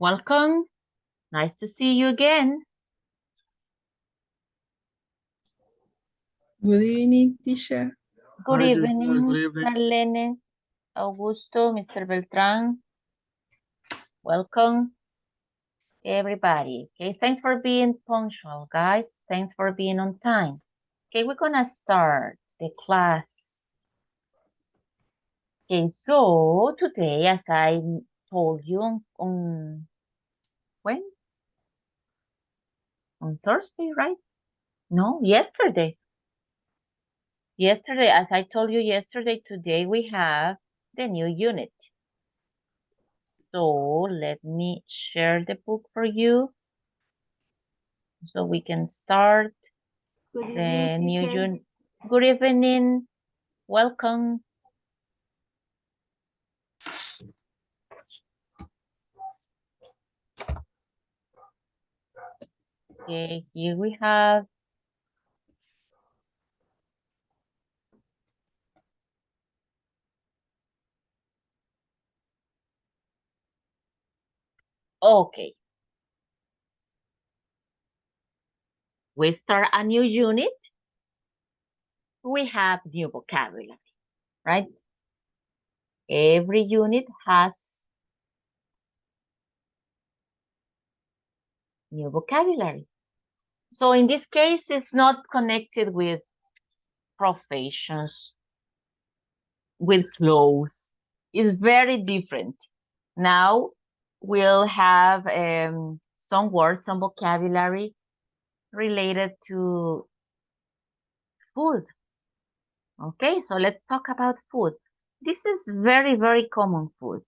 Welcome. Nice to see you again. Good evening, teacher. Good Hi, teacher. evening, Good evening. Marlene, Augusto, Mr. Beltran. Welcome, everybody. Okay, thanks for being punctual, guys. Thanks for being on time. Okay, we're gonna start the class. Okay, so today, as I told you on when? On Thursday, right? No, yesterday. Yesterday, as I told you yesterday, today we have the new unit. So let me share the book for you so we can start the new unit. Good evening. Welcome. Okay, here we have okay. We start a new unit. We have new vocabulary, right? Every unit has new vocabulary. So in this case, it's not connected with professions, with clothes. It's very different. Now we'll have some words, some vocabulary related to food. Okay, so let's talk about food. This is very, very common food.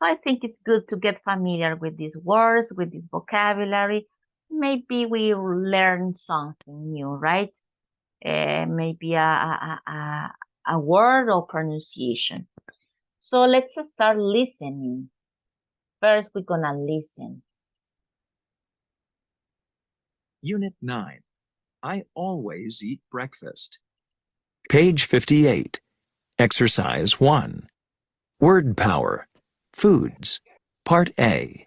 So I think it's good to get familiar with these words, with this vocabulary. Maybe we learn something new, right? Maybe a word or pronunciation. So let's start listening. First, we're gonna listen. Unit 9. I always eat breakfast. Page 58. Exercise 1. Word power. Foods. Part A.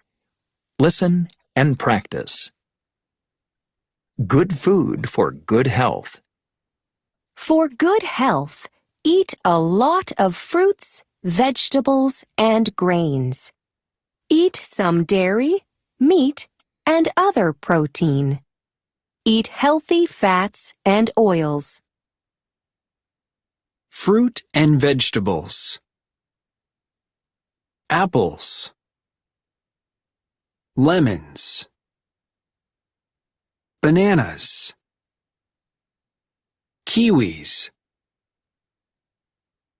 Listen and practice. Good food for good health. For good health, eat a lot of fruits, vegetables, and grains. Eat some dairy, meat, and other protein. Eat healthy fats and oils. Fruit and vegetables. Apples. Lemons. Bananas. Kiwis.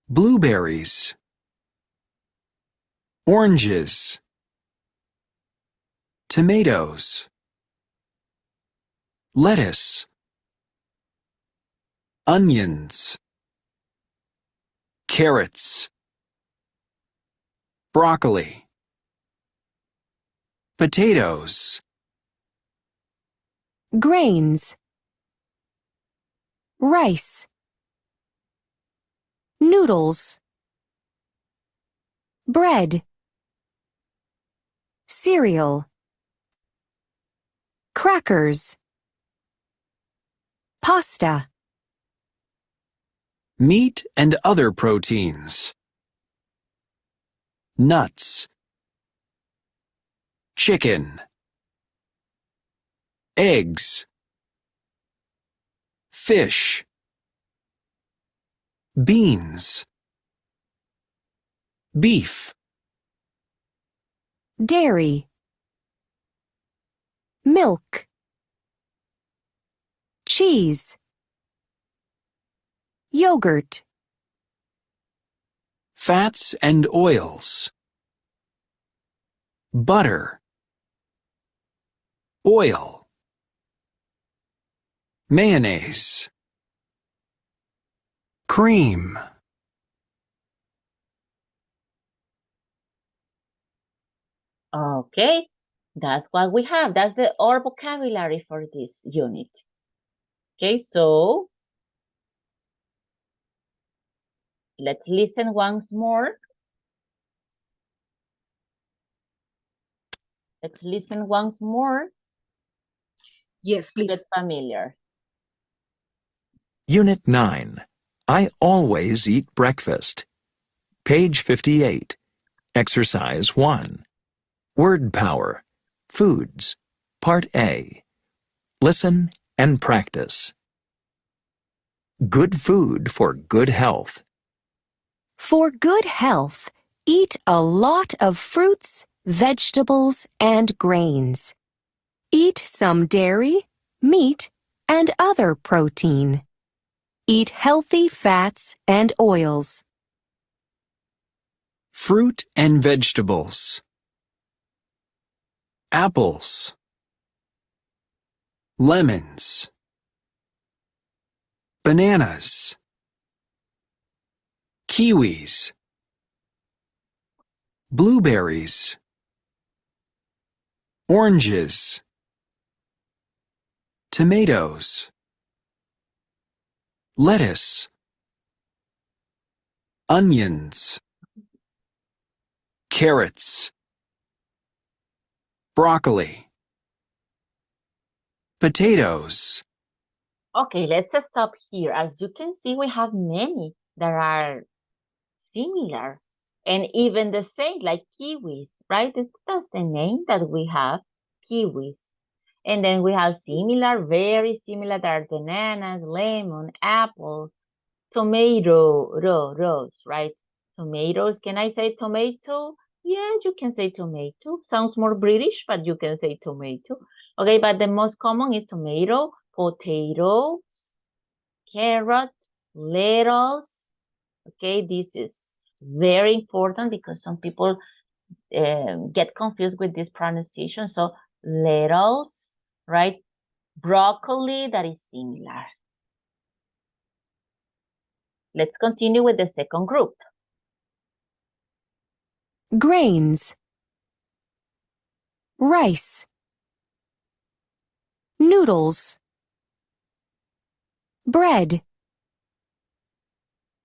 Blueberries. Oranges. Tomatoes. Lettuce. Onions. Carrots. Broccoli. Potatoes. Grains. Rice. Noodles. Bread. Cereal. Crackers. Pasta. Meat and other proteins. Nuts. Chicken. Eggs. Fish. Beans. Beef. Dairy. Milk. Cheese. Yogurt. Fats and oils. Butter. Oil. Mayonnaise. Cream. Okay, that's what we have. That's our vocabulary for this unit. Okay, so let's listen once more. Let's listen once more Yes, to please. get familiar. Unit 9. I always eat breakfast. Page 58. Exercise 1. Word power. Foods. Part A. Listen and practice. Good food for good health. For good health, eat a lot of fruits, vegetables, and grains. Eat some dairy, meat, and other protein. Eat healthy fats and oils. Fruit and vegetables. Apples. Lemons. Bananas. Kiwis. Blueberries. Oranges. Tomatoes. Lettuce. Onions. Carrots. Broccoli. Potatoes. Okay, let's stop here. As you can see, we have many that are similar and even the same, like kiwis, right? That's the name that we have, kiwis. And then we have similar, very similar, that are bananas, lemon, apple, tomato, rose, right? Tomatoes, can I say tomato? Yeah, you can say tomato. Sounds more British, but you can say tomato. Okay, but the most common is tomato, potatoes, carrot, lettuce. Okay, this is very important because some people get confused with this pronunciation. So lettuce, right? Broccoli, that is similar. Let's continue with the second group. Grains. Rice. Noodles. Bread.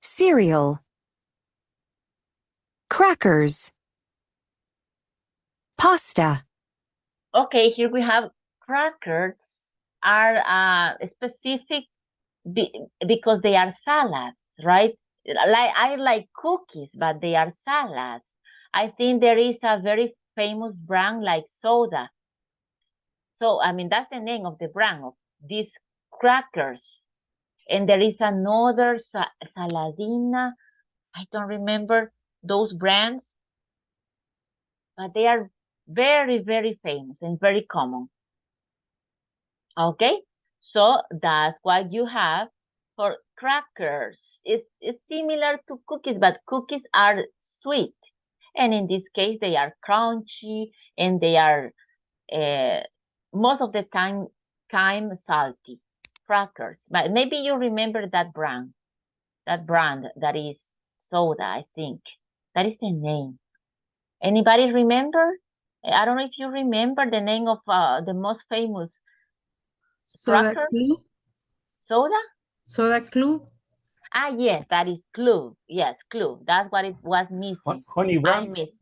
Cereal. Crackers. Pasta. Okay, here we have crackers are specific because they are salads, right? I like cookies, but they are salads. I think there is a very famous brand like soda. So, I mean, that's the name of the brand of these crackers. And there is another Saladina. I don't remember those brands, but they are very, very famous and very common. Okay, so that's what you have for crackers. It's similar to cookies, but cookies are sweet. And in this case, they are crunchy and they are most of the time salty crackers. But maybe you remember that brand that is soda, I think. That is the name. Anybody remember? I don't know if you remember the name of the most famous Soda cracker. Clue. Soda? Soda Clue. Ah, yes, that is Clue. Yes, Clue. That's what it was missing. Honey I Brown. missed.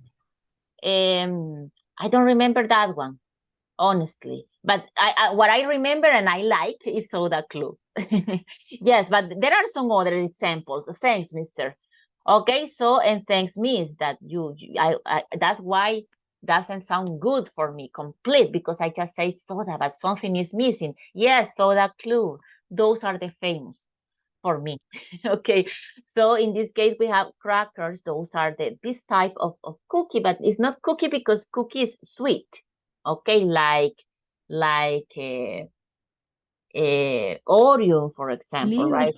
I don't remember that one, honestly. But what I remember and I like is Soda Clue. Yes, but there are some other examples. Thanks, Mister. Okay, so and thanks, Miss, that that's why doesn't sound good for me, complete, because I just say soda, but something is missing. Yes, Soda Clue. Those are the famous for me. Okay, so in this case we have crackers. Those are this type of cookie, but it's not cookie because cookie is sweet. Okay, like Oreo, for example, Lido. right?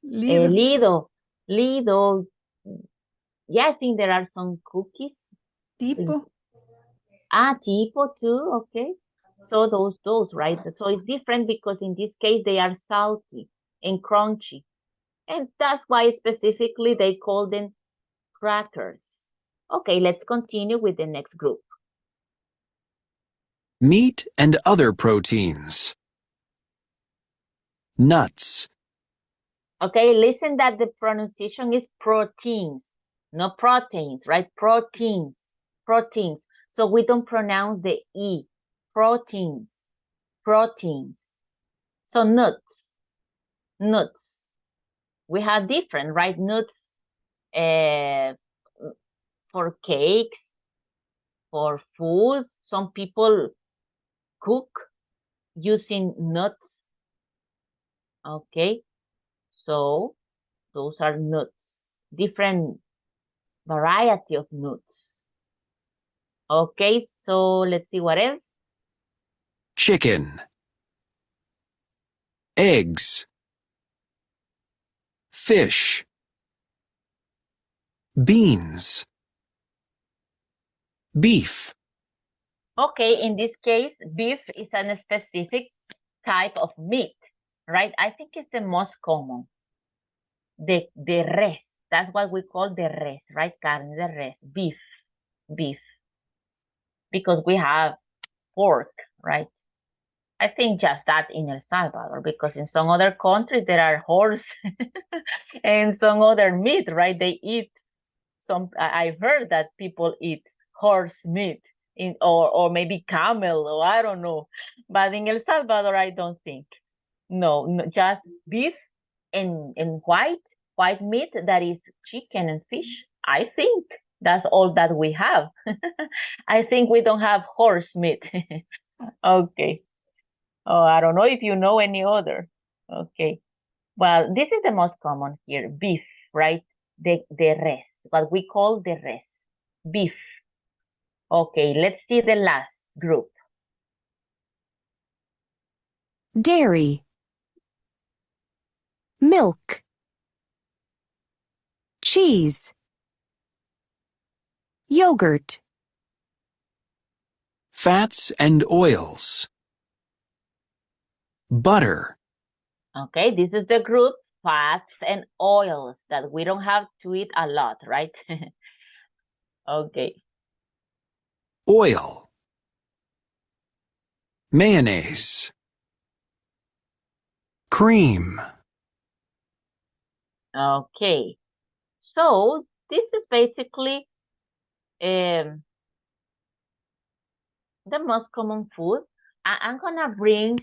Lido. Lido. Yeah, I think there are some cookies. Tipo. Tipo too. Okay, so those right. So it's different because in this case they are salty and crunchy. And that's why specifically they call them crackers. Okay, let's continue with the next group. Meat and other proteins. Nuts. Okay, listen that the pronunciation is proteins, not proteins, right? Proteins, proteins. So we don't pronounce the E. Proteins, proteins. So nuts, nuts. We have different, right? Nuts for cakes, for food. Some people cook using nuts. Okay, so those are nuts, different variety of nuts. Okay, so let's see what else. Chicken. Eggs. Fish. Beans. Beef. Okay, in this case, beef is a specific type of meat, right? I think it's the most common. The res, that's what we call the res, right? Carne de res, beef, beef. Because we have pork, right? I think just that in El Salvador, because in some other countries there are horse and some other meat, right? They eat I've heard that people eat horse meat or maybe camel, or I don't know. But in El Salvador, I don't think. No, just beef and white meat, that is chicken and fish. I think that's all that we have. I think we don't have horse meat. Okay. Oh, I don't know if you know any other. Okay. Well, this is the most common here, beef, right? The res, what we call the res, beef. Okay, let's see the last group. Dairy. Milk. Cheese. Yogurt. Fats and oils. Butter. Okay, this is the group, fats and oils, that we don't have to eat a lot, right? Okay. Oil. Mayonnaise. Cream. Okay. So this is basically the most common food. I'm gonna bring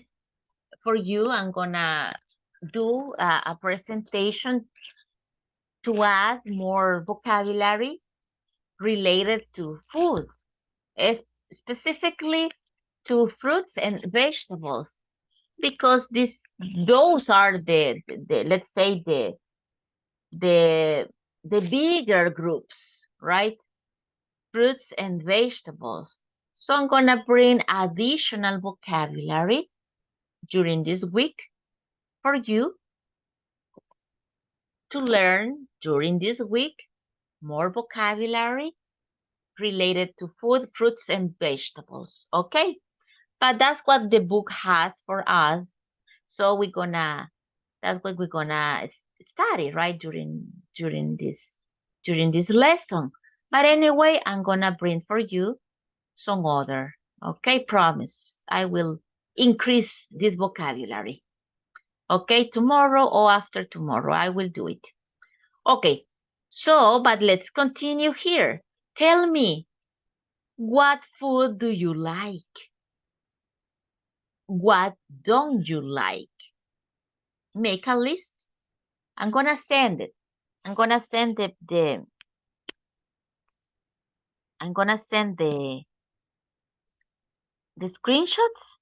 for you, I'm gonna do a presentation to add more vocabulary related to food, specifically to fruits and vegetables, because those are the let's say the bigger groups, right? Fruits and vegetables. So I'm gonna bring additional vocabulary during this week for you to learn during this week more vocabulary related to food, fruits, and vegetables. Okay? But that's what the book has for us. So that's what we're gonna study, right? During this lesson. But anyway, I'm gonna bring for you some other. Okay, promise. I will increase this vocabulary. Okay, tomorrow or after tomorrow, I will do it. Okay, so, but let's continue here. Tell me, what food do you like? What don't you like? Make a list. I'm gonna send it. I'm gonna send I'm gonna send the screenshots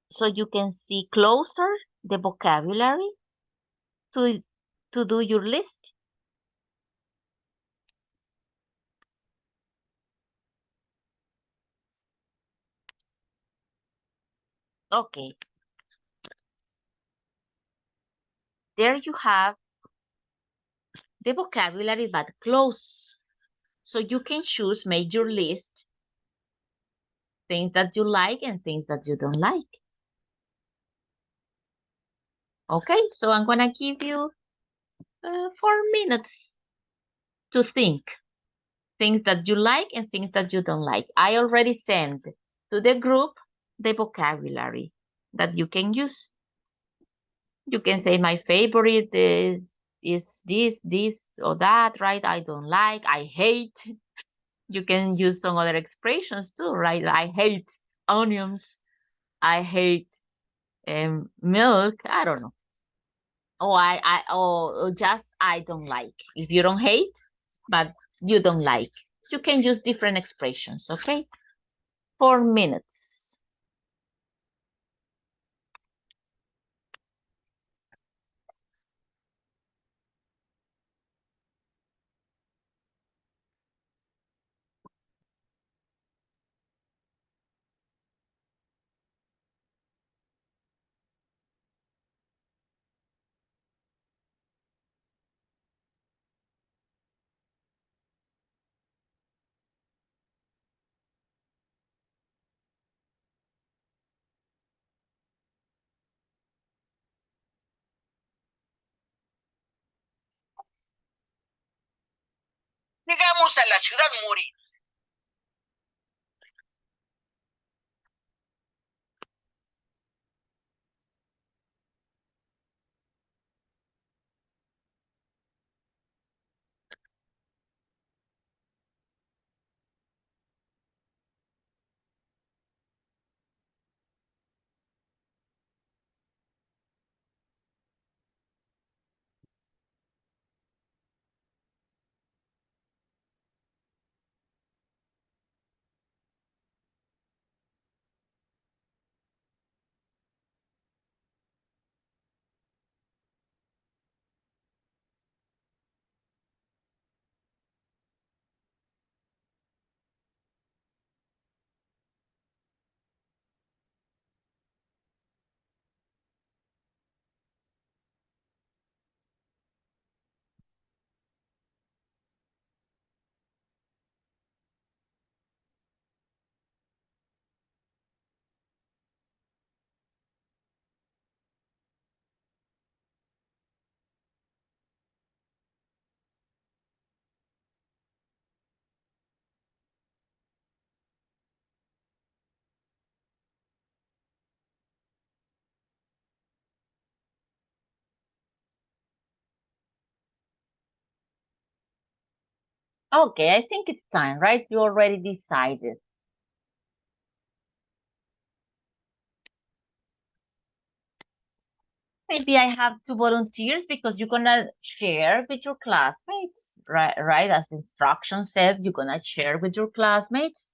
so you can see closer the vocabulary to do your list. Okay. There you have the vocabulary, but close. So you can choose, make your list, things that you like and things that you don't like. Okay, so I'm gonna give you 4 minutes to think. Things that you like and things that you don't like. I already sent to the group the vocabulary that you can use. You can say my favorite is this, or that, right? I don't like, I hate. You can use some other expressions too, right? I hate onions. I hate milk. I don't know. Or just I don't like. If you don't hate, but you don't like, you can use different expressions, okay? 4 minutes. Llegamos a la ciudad morir. Okay, I think it's time, right? You already decided. Maybe I have two volunteers because you're gonna share with your classmates, right? Right, as the instruction said, you're gonna share with your classmates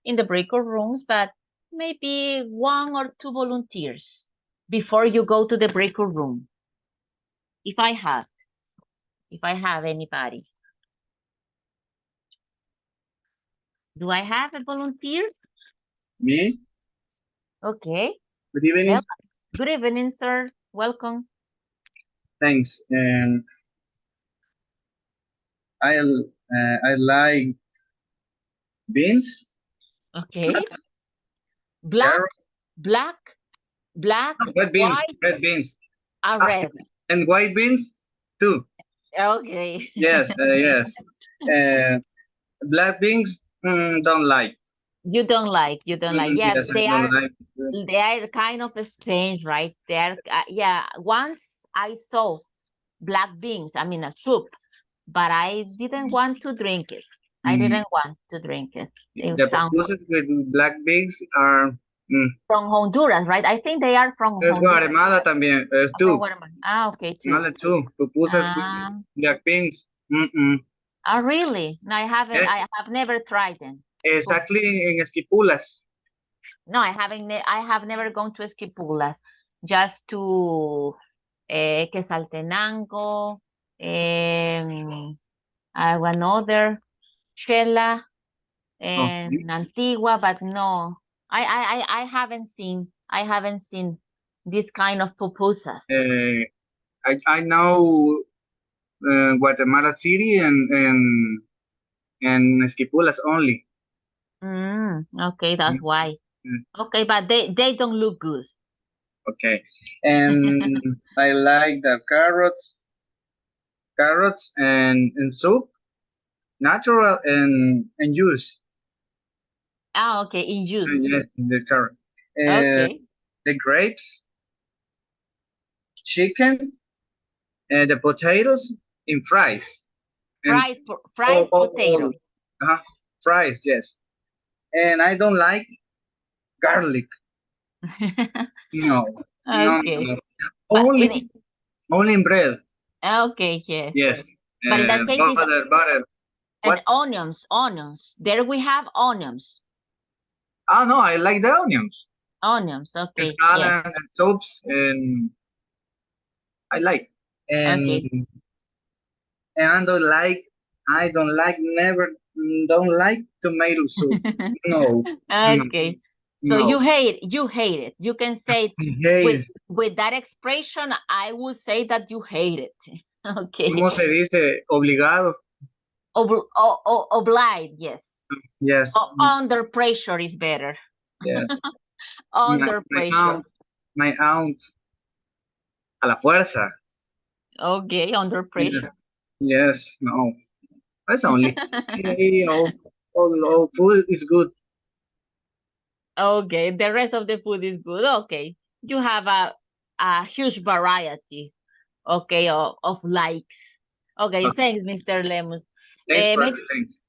in the breakout rooms, but maybe one or two volunteers before you go to the breakout room. If I have anybody. Do I have a volunteer? Me? Okay. Good evening. Tell us. Good evening, sir. Welcome. Thanks. I like beans. Okay. Black, Carrot, black, red beans. white, Red beans. red. And white beans too. Okay. Yes. Yes. Black beans. Don't like. You don't like. Yeah, Yes, I don't like. they are kind of strange, right? They are, yeah. Once I saw black beans, I mean a soup, but I didn't want to drink it. I didn't want to drink it. It The sounds pupusas with black beans are from Honduras, right? I think they are from Honduras. Guatemala también. Too. Okay, too. Guatemala too. Pupusas with black beans. Oh, really? No, I haven't. I have never tried them. Exactly in Esquipulas. No, I haven't. I have never gone to Esquipulas. Just to Quesaltenango, another Chela and Antigua, but no, I haven't seen. I haven't seen this kind of pupusas. I know Guatemala City and Esquipulas only. Okay, that's why. Okay, but they don't look good. Okay, and I like the carrots and soup, natural and juice. Okay, in juice. Yes, the carrot. Okay. The grapes, chicken, and the potatoes in fries. Fried potato. fries, yes. And I don't like garlic. No, no, Okay. no. But Only in bread. okay, yes. Yes. But in that case, it's Butter. and What? onions. There we have onions. Oh no, I like the onions. Onions, And okay, yes. salad and soups, and I like. And Okay. and I don't like tomato soup. No, no, Okay. So no. you hate it. You can say it I hate. with that expression, I would say that you hate it. Okay. ¿Cómo se dice? Obligado. Obliged, yes. Yes. Under pressure is better. Yes. Under pressure. My aunt. A la fuerza. Okay, under pressure. Yes. No. That's only. All food is good. Okay, the rest of the food is good. Okay, you have a huge variety, okay, of likes. Okay, thanks, Mr. Lemus. Thanks.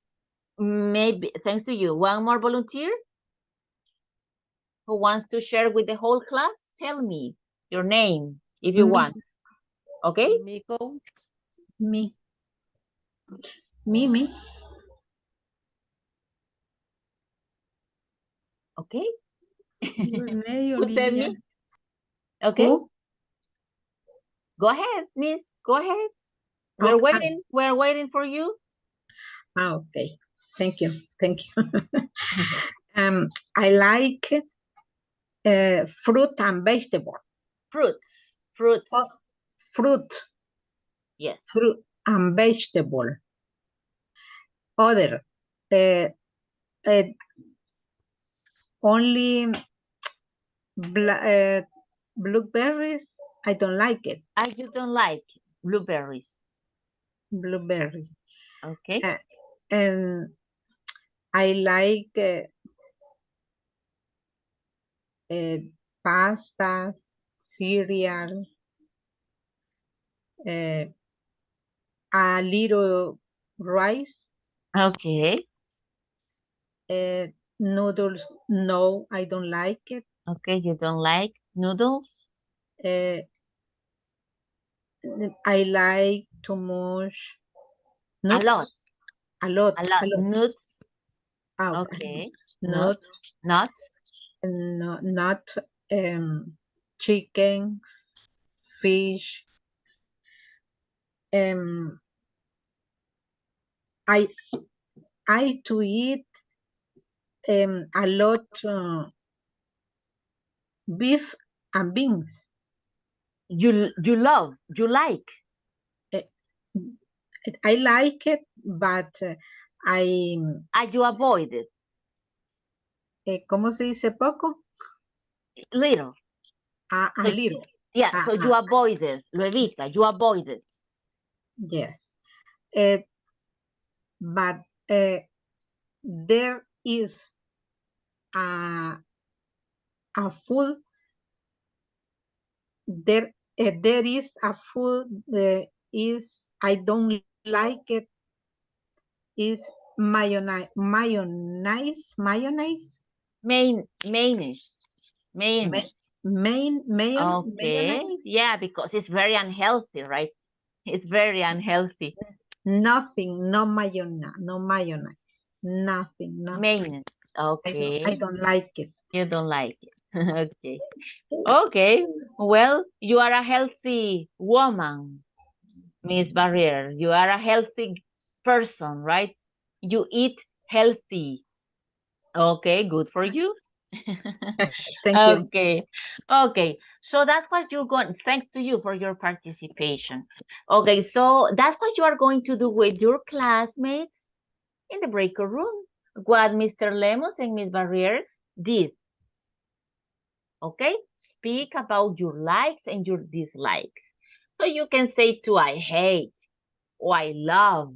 Maybe thanks to you. One more volunteer who wants to share with the whole class? Tell me your name if you want. Okay? Me. Me. Okay. Medio Who said me? Lidia. Okay. Who? Go ahead, miss. Go ahead. We're waiting. We're waiting for you. Okay. Thank you. I like fruit and vegetable. Fruits. Fruit. Yes. Fruit and vegetable. Other. Only blueberries. I don't like it. I just don't like blueberries. Blueberries. Okay. And I like pastas, cereal, a little rice. Okay. Noodles, no, I don't like it. Okay, you don't like noodles? I like too much nuts. A lot. Nuts. Okay. Nuts. Not chicken, fish. I to eat a lot beef and beans. You like? I like it, but you avoid it. ¿Cómo se dice poco? Little. A little. Yeah, so you avoid it. Lo evita. You avoid it. Yes. But there is a food. There is a food that is I don't like it. Is mayonnaise. Mayonnaise. Okay. Yeah, because it's very unhealthy, right? It's very unhealthy. Nothing. No mayonnaise. Nothing. Mayonnaise. Okay. I don't like it. You don't like it. Okay. Okay. Well, you are a healthy woman, Miss Barrier. You are a healthy person, right? You eat healthy. Okay, good for you. Thank you. Okay. So that's what you're going, thanks to you for your participation. Okay, so that's what you are going to do with your classmates in the breakout room, what Mr. Lemos and Miss Barrier did. Okay, speak about your likes and your dislikes. So you can say to I hate or I love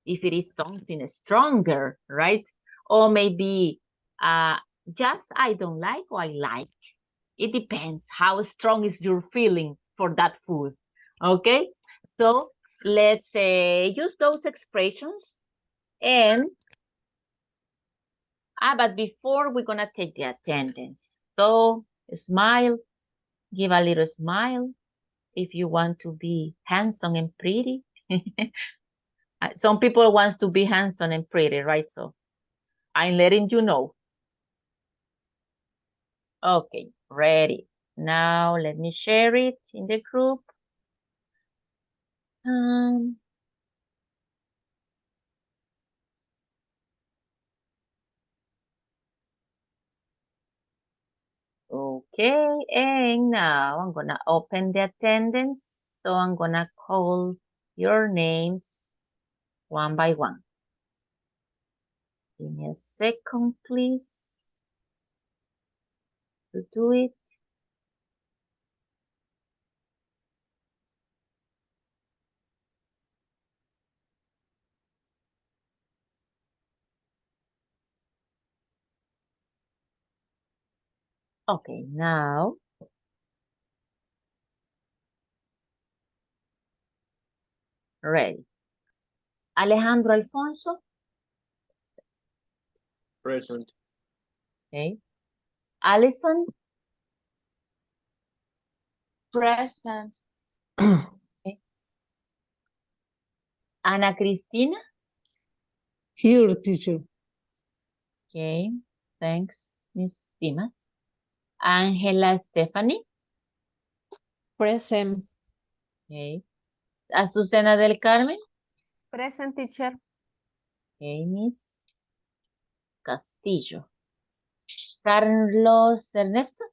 if it is something stronger, right? Or maybe just I don't like or I like. It depends how strong is your feeling for that food. Okay, so let's use those expressions and But before we're gonna take the attendance. So smile, give a little smile if you want to be handsome and pretty. Some people wants to be handsome and pretty, right? So I'm letting you know. Okay, ready. Now let me share it in the group. Okay, and now I'm gonna open the attendance. So I'm gonna call your names one by one. Give me a second, please, to do it. Okay, now ready. Alejandro Alfonso. Present. Okay. Alison. Present. Okay. Ana Cristina. Here, teacher. Okay, thanks, Miss Dimas. Angela Stephanie. Present. Okay. Azucena del Carmen. Present, teacher. Okay, Miss Castillo. Carlos Ernesto.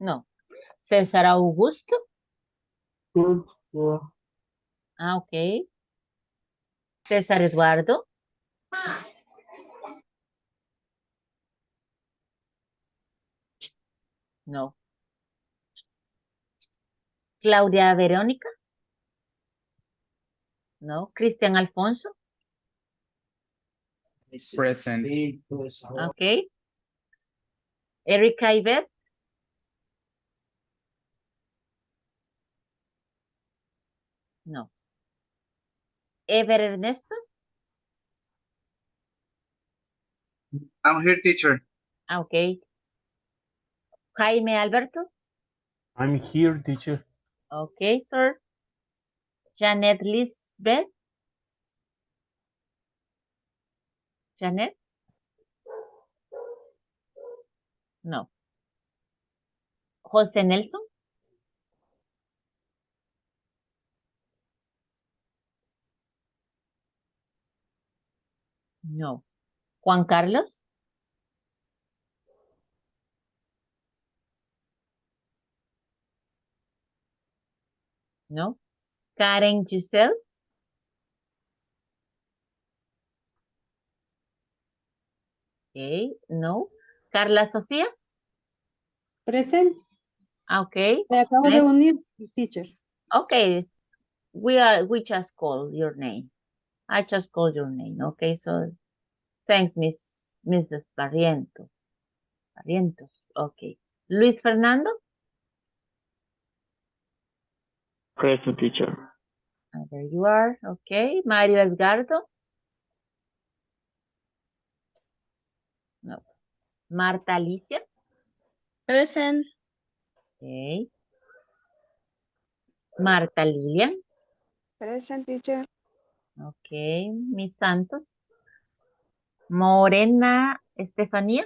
No. César Augusto. Ok. César Eduardo. No. Claudia Verónica. No. Cristian Alfonso. Present. Ok. Erika Ivette. No. Ever Ernesto. I'm here, teacher. Ok. Jaime Alberto. I'm here, teacher. Ok, sir. Janet Lisbeth. Janet. No. José Nelson. No. Juan Carlos. No. Karen Giselle. Okay, no. Carla Sofía. Present. Okay. Me acabo de Next. unir, teacher. Okay. We just called your name. I just called your name. Okay, so thanks, Mrs. Barrientos. Okay. Luis Fernando. Present, teacher. There you are. Okay. Mario Edgardo. No. Marta Alicia. Present. Okay. Marta Lilian. Present, teacher. Okay. Miss Santos. Morena Estefanía.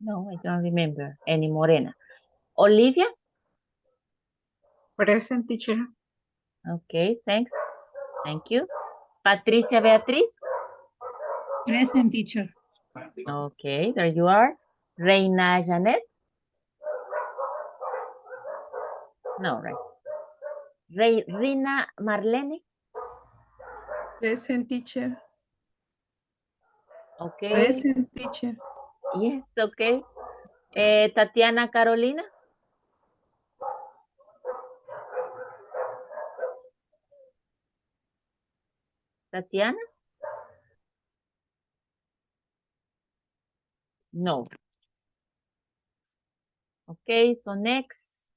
No, I don't remember any Morena. Olivia. Present, teacher. Okay, thanks. Thank you. Patricia Beatriz. Present, teacher. Okay, there you are. Reina Janet. No, right. Rina Marlene. Present, teacher. Okay. Present, teacher. Yes, okay. Tatiana Carolina. Tatiana. No. Okay, so next.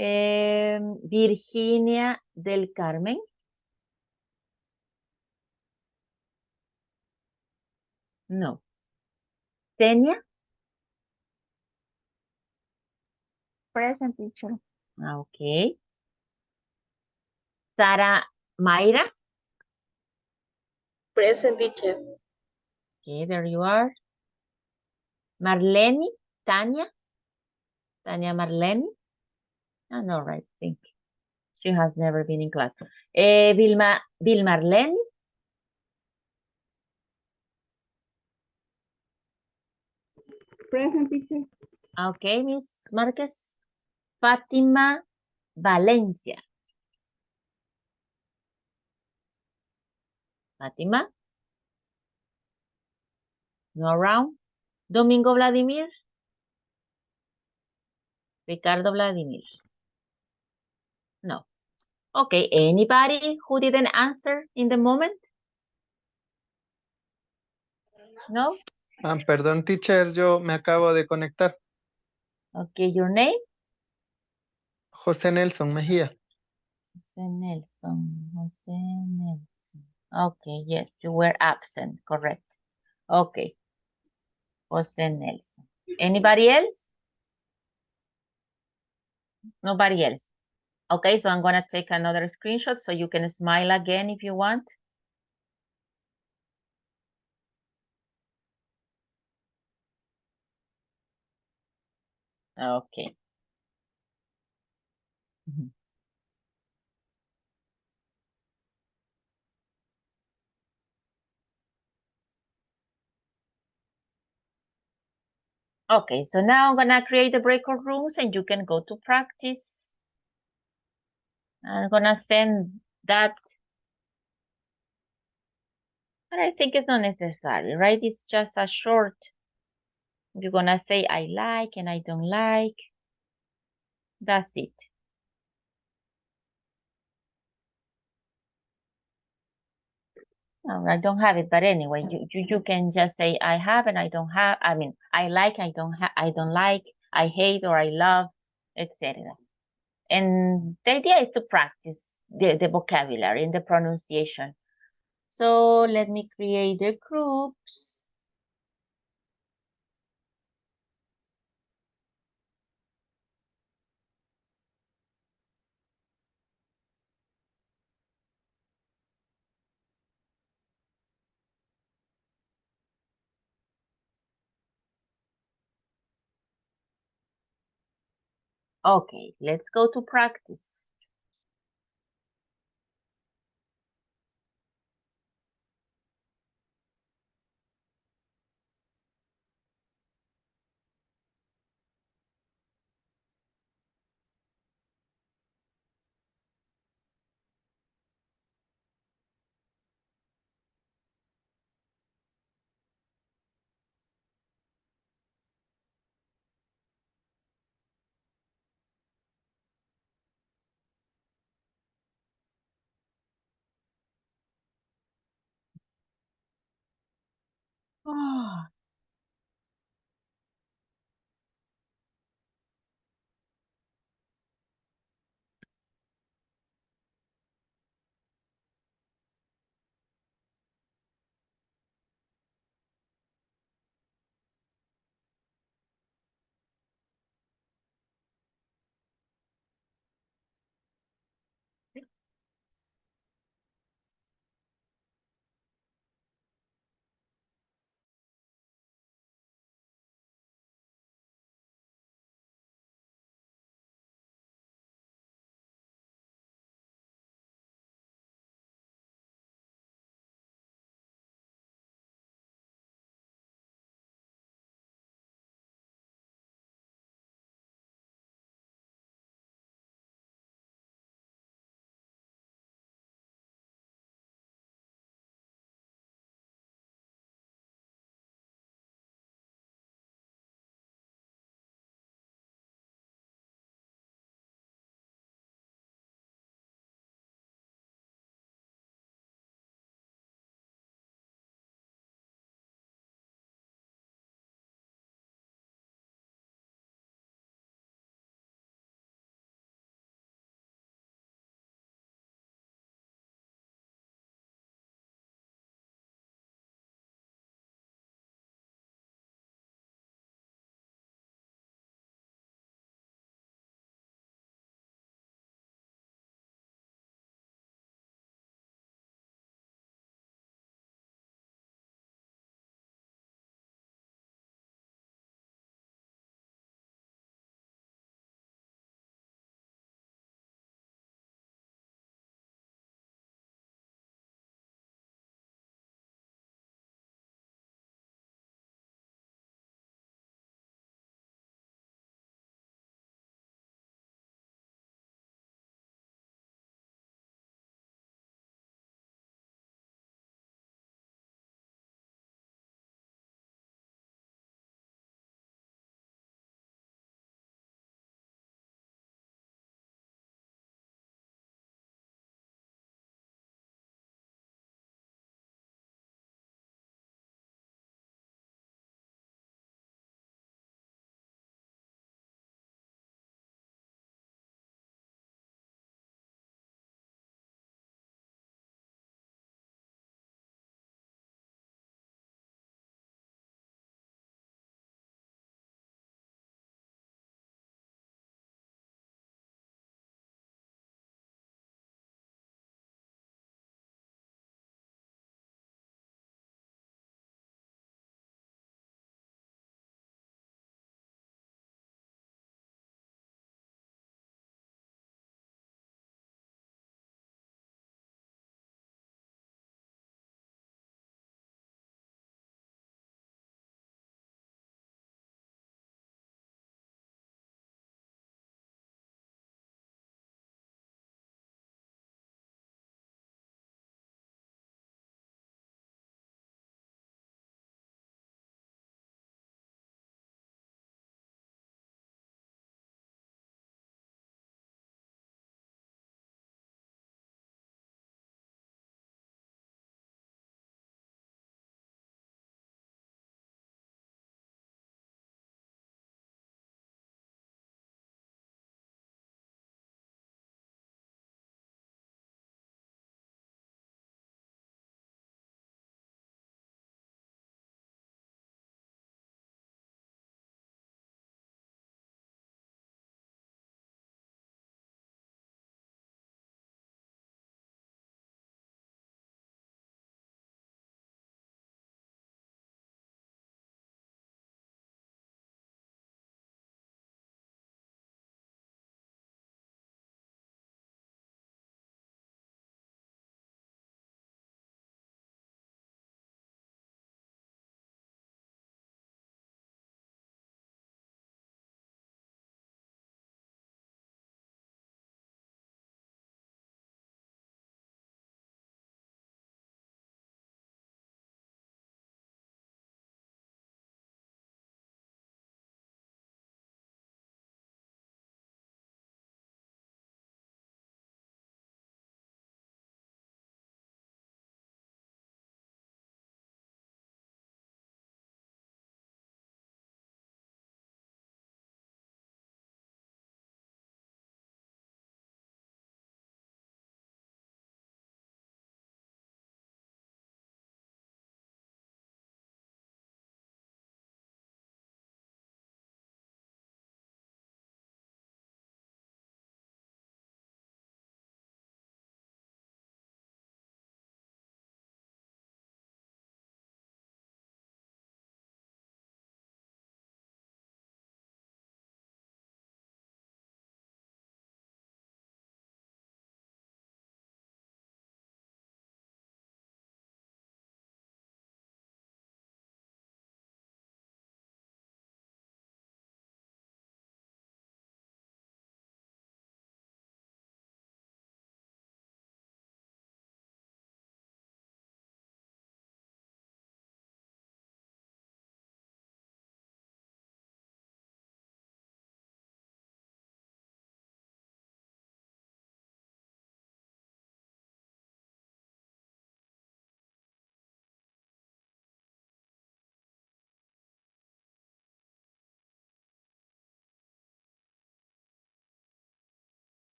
Virginia del Carmen. No. Tenia. Present, teacher. Okay. Sara Mayra. Present, teacher. Okay, there you are. Marlene, Tania. Tania Marlene. Oh, no, right, I think. She has never been in class. Vilmarlene. Present, teacher. Okay, Miss Marquez. Fátima Valencia. Fátima. No around. Domingo Vladimir. Ricardo Vladimir. No. Okay, anybody who didn't answer in the moment? No? Perdón, teacher, yo me acabo de conectar. Okay, your name? José Nelson Mejía. Jose Nelson. Jose Nelson. Okay, yes, you were absent, correct. Okay. Jose Nelson. Anybody else? Nobody else. Okay, so I'm gonna take another screenshot so you can smile again if you want. Okay. Mhm. Okay, so now I'm gonna create the breakout rooms and you can go to practice. I'm gonna send that, but I think it's not necessary, right? It's just a short. You're gonna say I like and I don't like. That's it. No, I don't have it, but anyway, you can just say I have and I don't have. I mean, I like, I don't like, I hate or I love, etc. And the idea is to practice the vocabulary and the pronunciation. So let me create the groups. Okay, let's go to practice. Oh,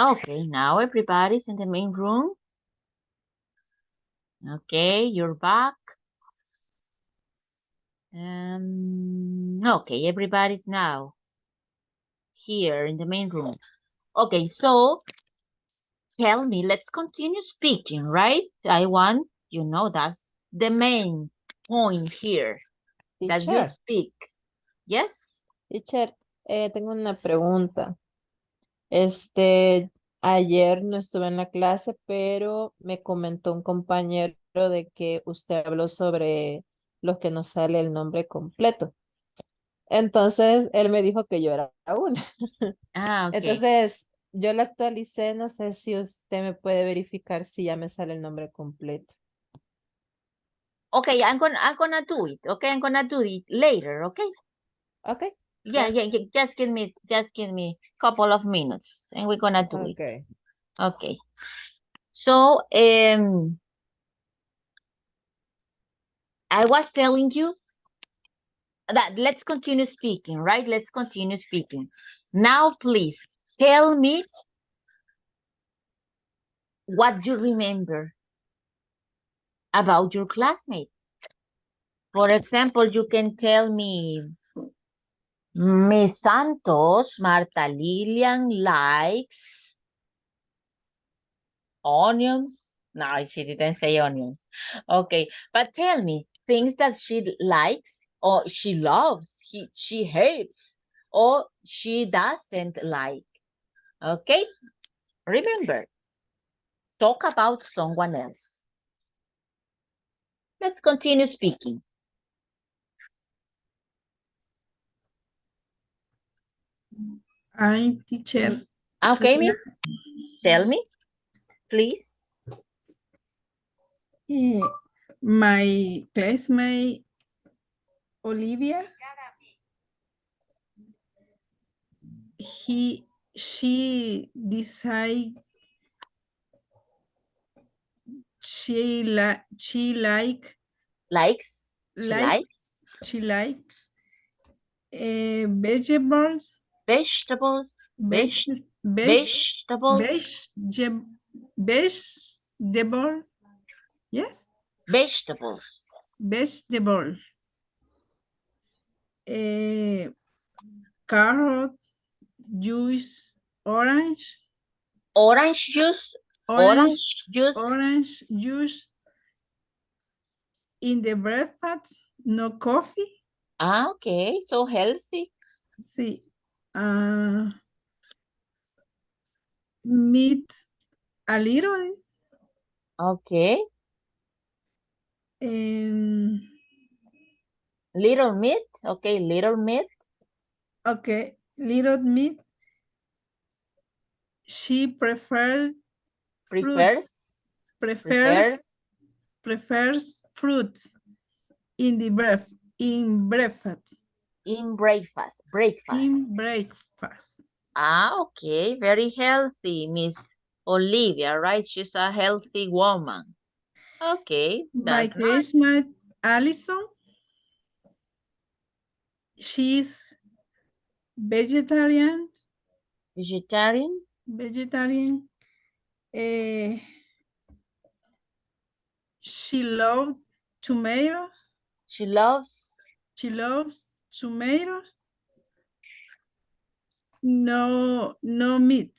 Okay, now everybody's in the main room. Okay, you're back. Okay, everybody's now here in the main room. Okay, so tell me, let's continue speaking, right? I want, that's the main point here, that you Teacher, speak. Yes? teacher, tengo una pregunta. Ayer no estuve en la clase, pero me comentó un compañero de que usted habló sobre los que no sale el nombre completo. Entonces, él me dijo que yo era una. Ah, okay. Entonces, yo la actualicé, no sé si usted me puede verificar si ya me sale el nombre completo. Okay, I'm gonna do it. Okay, I'm gonna do it later, okay? Okay. Yeah, Yes. just give me a couple of minutes and we're gonna do it. Okay. Okay. So, I was telling you that let's continue speaking, right? Let's continue speaking. Now, please tell me what you remember about your classmate. For example, you can tell me, Miss Santos, Marta Lilian likes onions. No, she didn't say onions. Okay, but tell me things that she likes or she loves, she hates, or she doesn't like. Okay, remember, talk about someone else. Let's continue speaking. Hi, teacher. Okay, Miss, tell me, please. My classmate Olivia, she decide she like She likes vegetables vegetables, veg, vegetables, vegetable, yes, vegetables, vegetable, carrot, juice, orange juice, orange juice in the breakfast, no coffee. Ah, okay, so healthy. Sí. Meat a little. Okay. Little meat. Okay, little meat. Okay, little meat. She Prefers fruits in the breakfast. in breakfast. In breakfast. Ah, okay, very healthy, Miss Olivia, right? She's a healthy woman. Okay, My that's nice. classmate Allison, she's vegetarian. Vegetarian. She loves tomatoes. She loves. Tomatoes. No meat.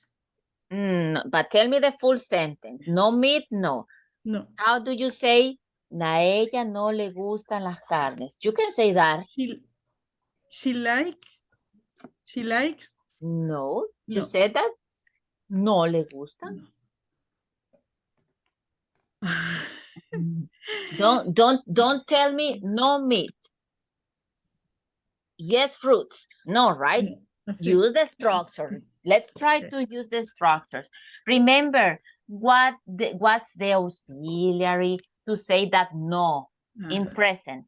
But tell me the full sentence. No meat, no. No. How do you say, a ella no le gustan las carnes? You can say that. She likes. No. You No. said that? No le gustan. No. Don't tell me no meat. Yes, fruits. No, right? No. Use the structure. Let's try to use the structures. Remember what's the auxiliary to say that no in present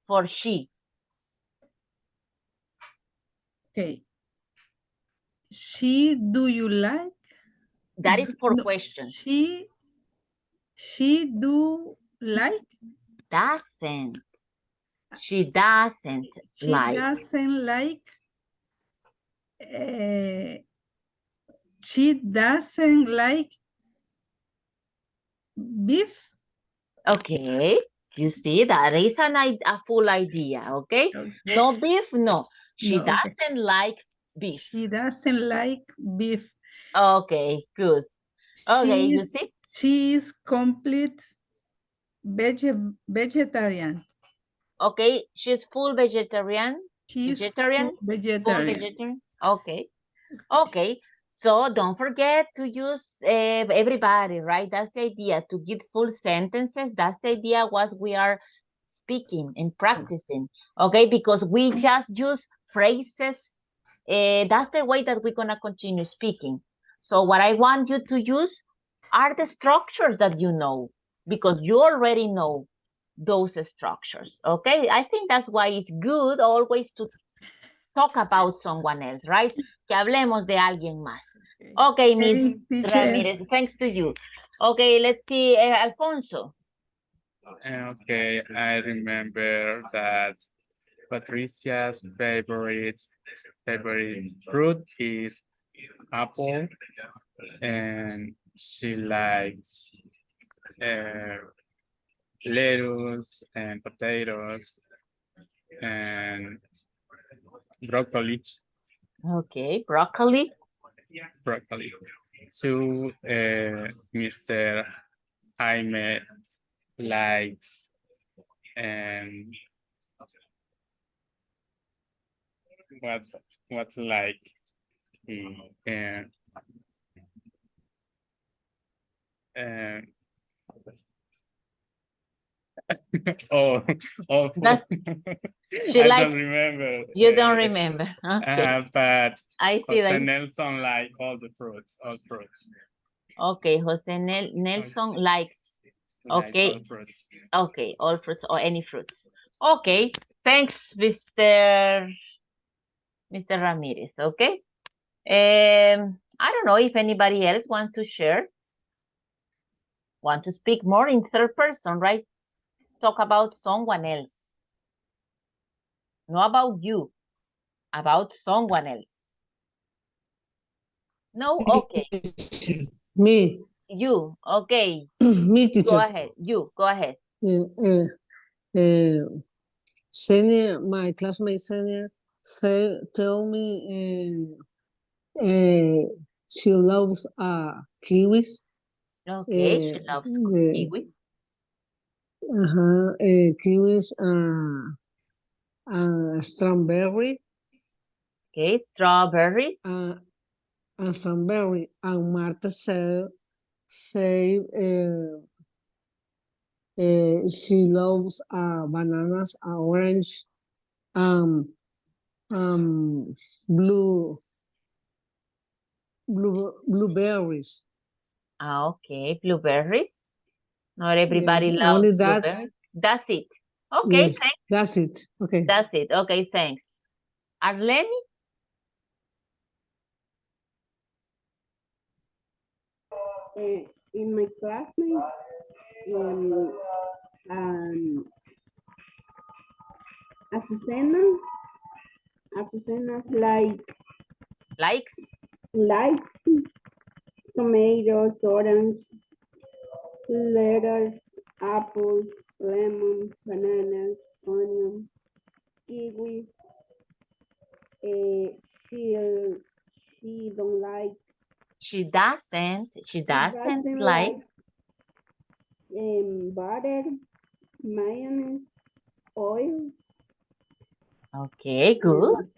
for she. Okay. She, do you like? That is for No, questions. She do like? Doesn't. She doesn't She like. doesn't like She doesn't like beef. Okay, you see, that is a full idea, okay? No beef, no. She No, okay. doesn't like beef. She doesn't like beef. Okay, good. Okay, you see? She is complete vegetarian. Okay, she's full vegetarian. She's Vegetarian? full Full vegetarian. vegetarian? Okay. Okay. So don't forget to use everybody, right? That's the idea, to give full sentences. That's the idea what we are speaking and practicing. Okay, because we just use phrases. That's the way that we're gonna continue speaking. So what I want you to use are the structures that you know, because you already know those structures. Okay, I think that's why it's good always to talk about someone else, right? Que hablemos de alguien más. Okay, Miss Ramirez, thanks to you. Okay, let's see, Alfonso. Okay, I remember that Patricia's favorite fruit is apple, and she likes lettuce and potatoes and broccoli. Okay, broccoli. Broccoli. To Mr. Jaime likes what's like oh, That's, she I likes, don't remember. You don't remember. Okay. But I see Jose that. Nelson like all fruits. Okay, Jose Nelson likes. Okay. All fruits. Okay, all fruits or any fruits. Okay, thanks, Mr. Ramirez. Okay. I don't know if anybody else wants to share. Want to speak more in third person, right? Talk about someone else. Not about you, about someone else. No? Okay. Me. You, okay. Me, teacher. Go ahead. You, go ahead. Senior, my classmate senior, tell me she loves kiwis. Okay, she loves kiwis. Kiwis strawberry. Okay, strawberries. And strawberry. And Marta say she loves bananas, orange, blueberries. Okay, blueberries. Not everybody Yes, loves only that. blueberries. That's it. Okay, Yes, thanks. that's it. Okay. That's it. Okay, thanks. Arlene? In my classmate, Azucena Likes tomatoes, orange, lettuce, apples, lemon, bananas, onion, kiwi. She don't like. She doesn't like Butter, mayonnaise, oil. Okay, good.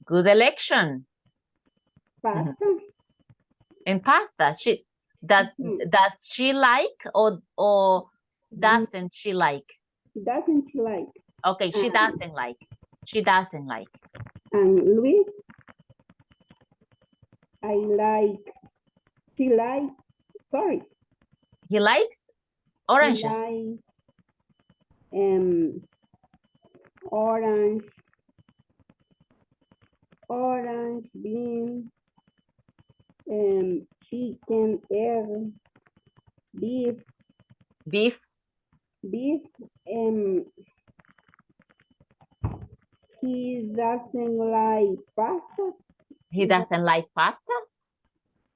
Good election. Pasta. And pasta. Does she like or doesn't she like? Doesn't she like? Okay, she doesn't like. She doesn't like. And Luis, He likes oranges. He likes orange, beans, chicken, egg, beef. He doesn't like pasta. He doesn't like pasta?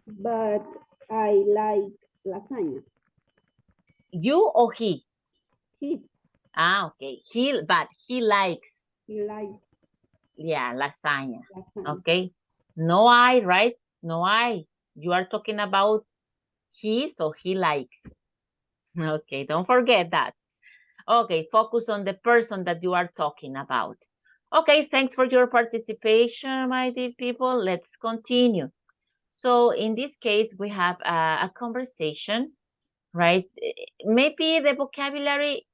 But I like lasagna. You or he? He Okay. But he likes, likes yeah, lasagna. lasagna. Okay. No I, right? No I. You are talking about he, so he likes. Okay, don't forget that. Okay, focus on the person that you are talking about. Okay, thanks for your participation, my dear people. Let's continue. So in this case, we have a conversation, right? Maybe the vocabulary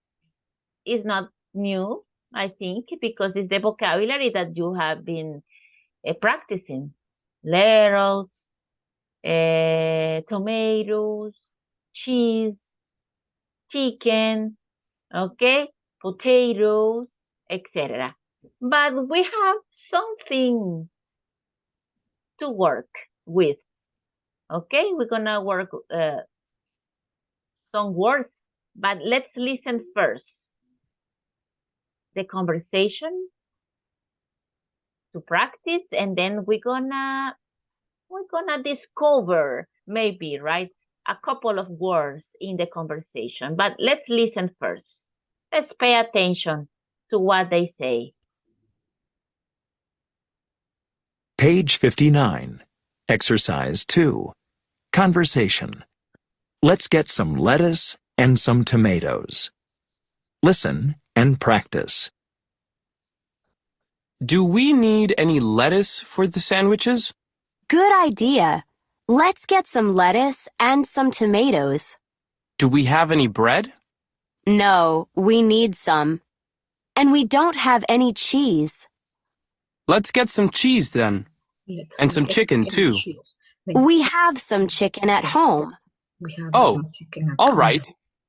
is not new, I think, because it's the vocabulary that you have been practicing. Laurels, tomatoes, cheese, chicken, okay, potatoes, etc. But we have something to work with, okay? We're gonna work some words, but let's listen first. The conversation to practice, and then we're gonna discover maybe, right, a couple of words in the conversation. But let's listen first. Let's pay attention to what they say. Page 59. Exercise 2. Conversation. Let's get some lettuce and some tomatoes. Listen and practice. Do we need any lettuce for the sandwiches? Good idea. Let's get some lettuce and some tomatoes. Do we have any bread? No, we need some. And we don't have any cheese. Let's get some cheese then. And some chicken too. We have some chicken at home. We have Oh, some chicken at all home. right.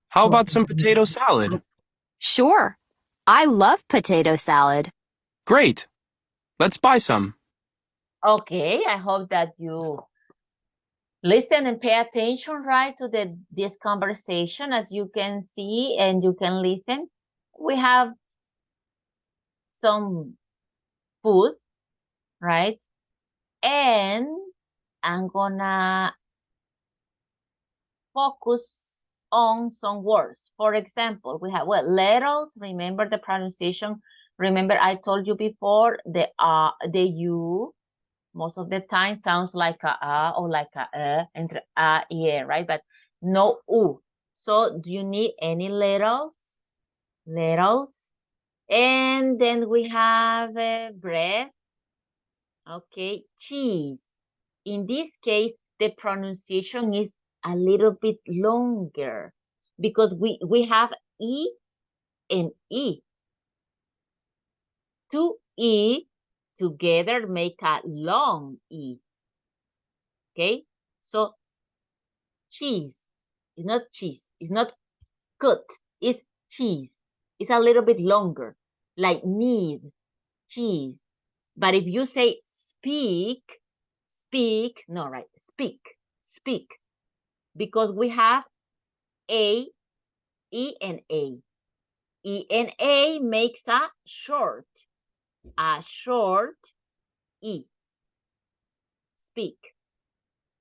How about some potato salad? Sure. I love potato salad. Great. Let's buy some. Okay, I hope that you listen and pay attention, right, to this conversation. As you can see and you can listen, we have some food, right? And I'm gonna focus on some words. For example, we have, well, lettuce, remember the pronunciation. Remember I told you before, the U, most of the time sounds like a or like a entre a y e, right? But no u. So do you need any letters? Letters. And then we have bread. Okay, cheese. In this case, the pronunciation is a little bit longer because we have E and E. Two E together make a long E. Okay, so cheese is not cheese. It's not good. It's cheese. It's a little bit longer, like need, cheese. But if you say speak, no, right, speak. Because we have A, E, and A. E and A makes a short E. Speak.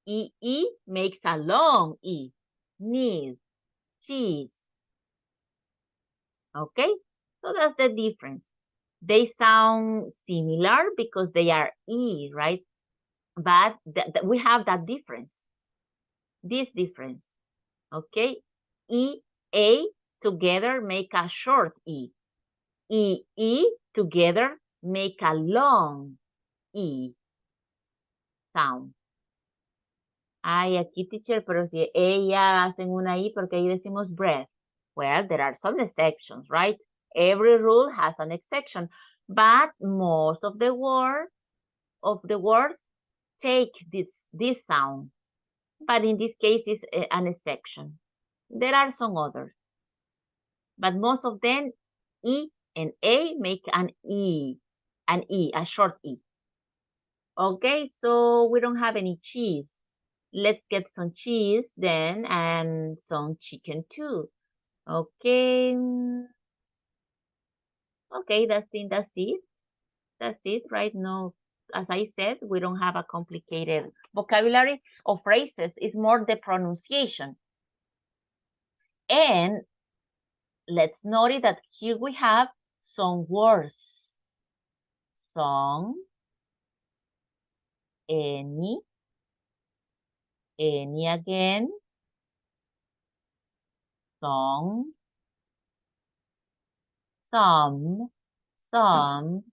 E makes a long E. Need, cheese. Okay, so that's the difference. They sound similar because they are E, right? But we have that difference. This difference. Okay, E, A together make a short E. E together make a long E sound. Ay, aquí, teacher, pero si ella hacen una I, porque ahí decimos breath. Well, there are some exceptions, right? Every rule has an exception, but most of the words take this sound. But in this case, it's an exception. There are some others, but most of them, E and A make an E, a short E. Okay, so we don't have any cheese. Let's get some cheese then and some chicken too. Okay. Okay, that's it. That's it, right? No as I said, we don't have a complicated vocabulary or phrases. It's more the pronunciation. And let's notice that here we have some words. Some, any again, some, some, some,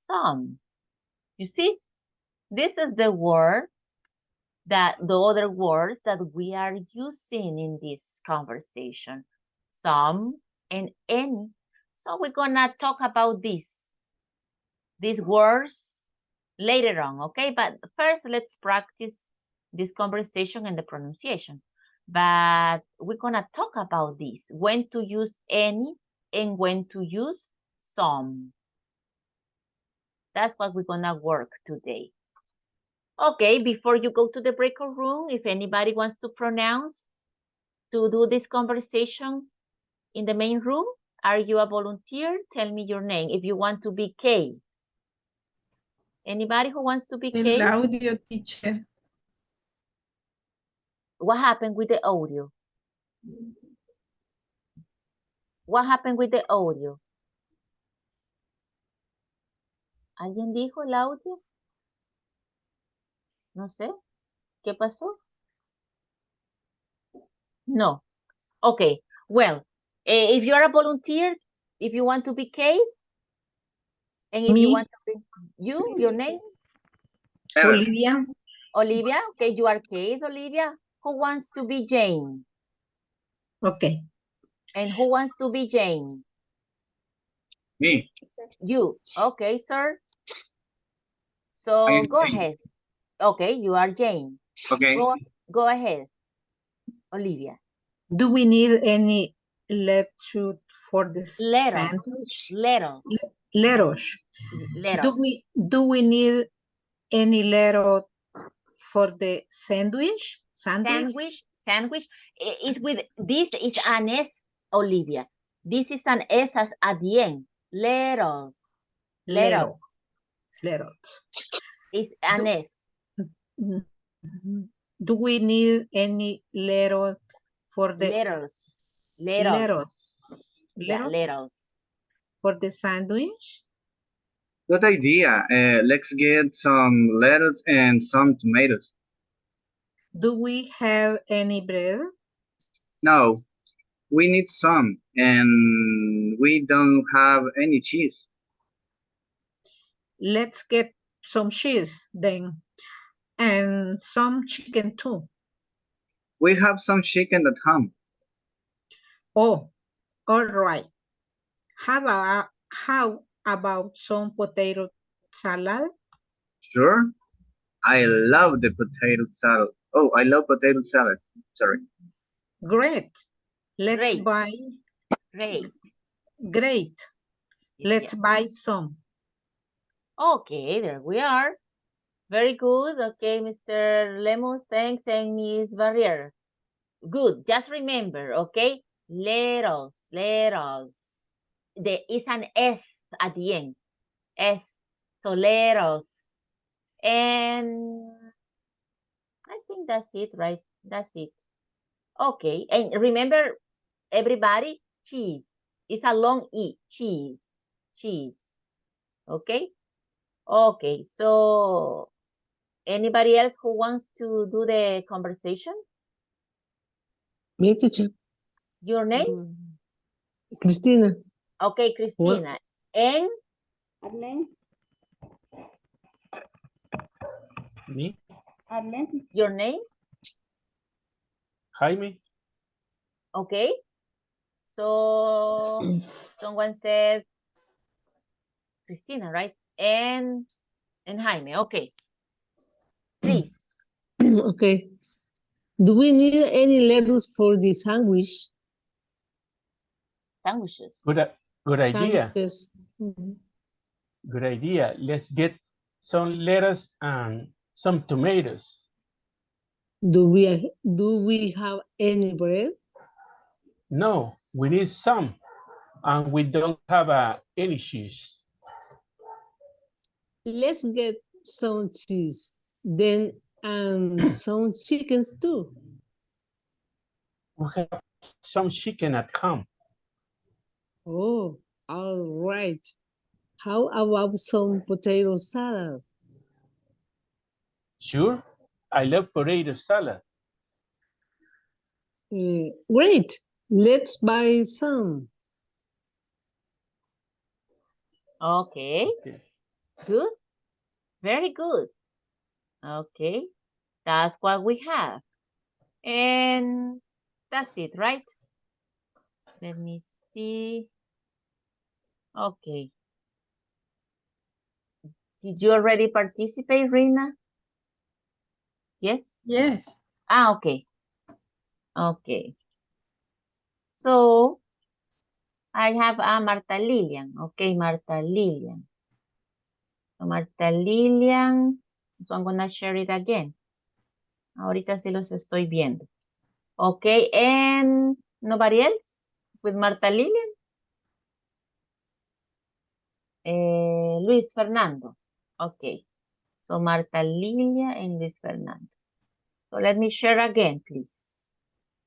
some. You see, this is the word that the other words that we are using in this conversation. Some and any. So we're gonna talk about these words later on, okay? But first, let's practice this conversation and the pronunciation. But we're gonna talk about this, when to use any and when to use some. That's what we're gonna work today. Okay, before you go to the breakout room, if anybody wants to pronounce, to do this conversation in the main room, are you a volunteer? Tell me your name. If you want to be Kay. Anybody who wants to be Kay? El audio, teacher. What happened with the audio? What happened with the audio? ¿Alguien dijo el audio? No sé. ¿Qué pasó? No. Okay. Well, if you're a volunteer, if you want to be Kay, and if you want to be your name? Olivia. Olivia, okay, you are Kate, Olivia. Who wants to be Jane? Okay. And who wants to be Jane? Me. You, okay, sir. So go ahead. Okay, you are Jane. Okay. Go ahead, Olivia. Do we need any lettuce for the sandwich? Lettuce. Do we need any lettuce for the sandwich? Sandwich. Is with this is an S, Olivia. This is an S at the end. Lettuce. It's an S. Do we need any lettuce for the lettuce for the sandwich? Good idea. Let's get some lettuce and some tomatoes. Do we have any bread? No, we need some, and we don't have any cheese. Let's get some cheese then, and some chicken too. We have some chicken at home. Oh, all right. How about some potato salad? Sure. I love the potato salad. Oh, I love potato salad. Sorry. Great. Let's buy. Great. Let's buy some. Okay, there we are. Very good. Okay, Mr. Lemos, thanks, and Ms. Barrier. Good. Just remember, okay? Lettuce. There is an S at the end. S. So lettuce. And I think that's it, right? That's it. Okay. And remember, everybody, cheese. It's a long E. Cheese. Okay? Okay. So, anybody else who wants to do the conversation? Me, teacher. Your name? Cristina. Okay, Cristina. And? Arlene. Me? Arlene. Your name? Jaime? Okay. So, someone said Cristina, right? And Jaime, okay. Please. Okay. Do we need any lettuce for the sandwich? Sandwiches. Good idea. Sandwiches. Good idea. Let's get some lettuce and some tomatoes. Do we have any bread? No, we need some. and we don't have any cheese. Let's get some cheese, then and some chickens too. We have some chicken at home. Oh, all right. How about some potato salad? Sure, I love potato salad. Great. Let's buy some. Okay, good, very good. Okay, that's what we have. And that's it, right? Let me see. Okay. Did you already participate, Rina? Yes? Yes. Ah, okay. Okay. So, I have Marta Lilian. Okay, Marta Lilian. So, Marta Lilian. So, I'm gonna share it again. Ahorita sí los estoy viendo. Okay, and nobody else with Marta Lilian? Luis Fernando. Okay. So, Marta Lilia and Luis Fernando. So, let me share again, please.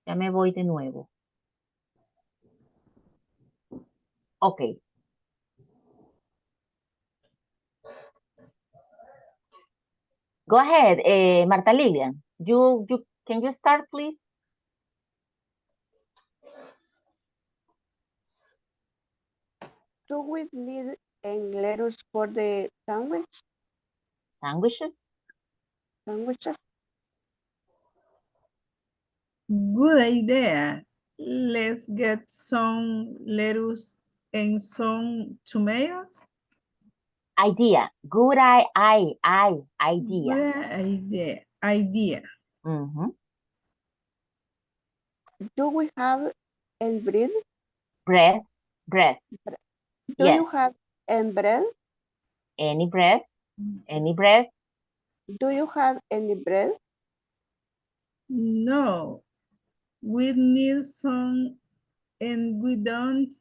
Ya me voy de nuevo. Okay. Go ahead, Marta Lilian. Can you start, please? Do we need any lettuce for the sandwich? Sandwiches? Sandwiches? Good idea. Let's get some lettuce and some tomatoes. Idea. Good idea. Good idea. Mm-hmm. Do we have any bread? Bread. Do Yes. you have any bread? Any bread? Any bread? Do you have any bread? No, we need some and we don't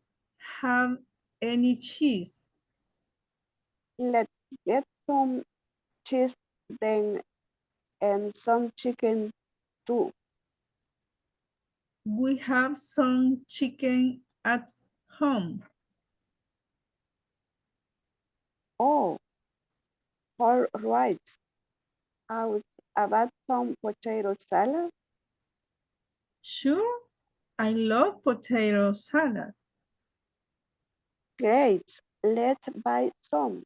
have any cheese. Let's get some cheese then and some chicken too. We have some chicken at home. Oh, all right. Out about some potato salad? Sure, I love potato salad. Great. Let's buy some.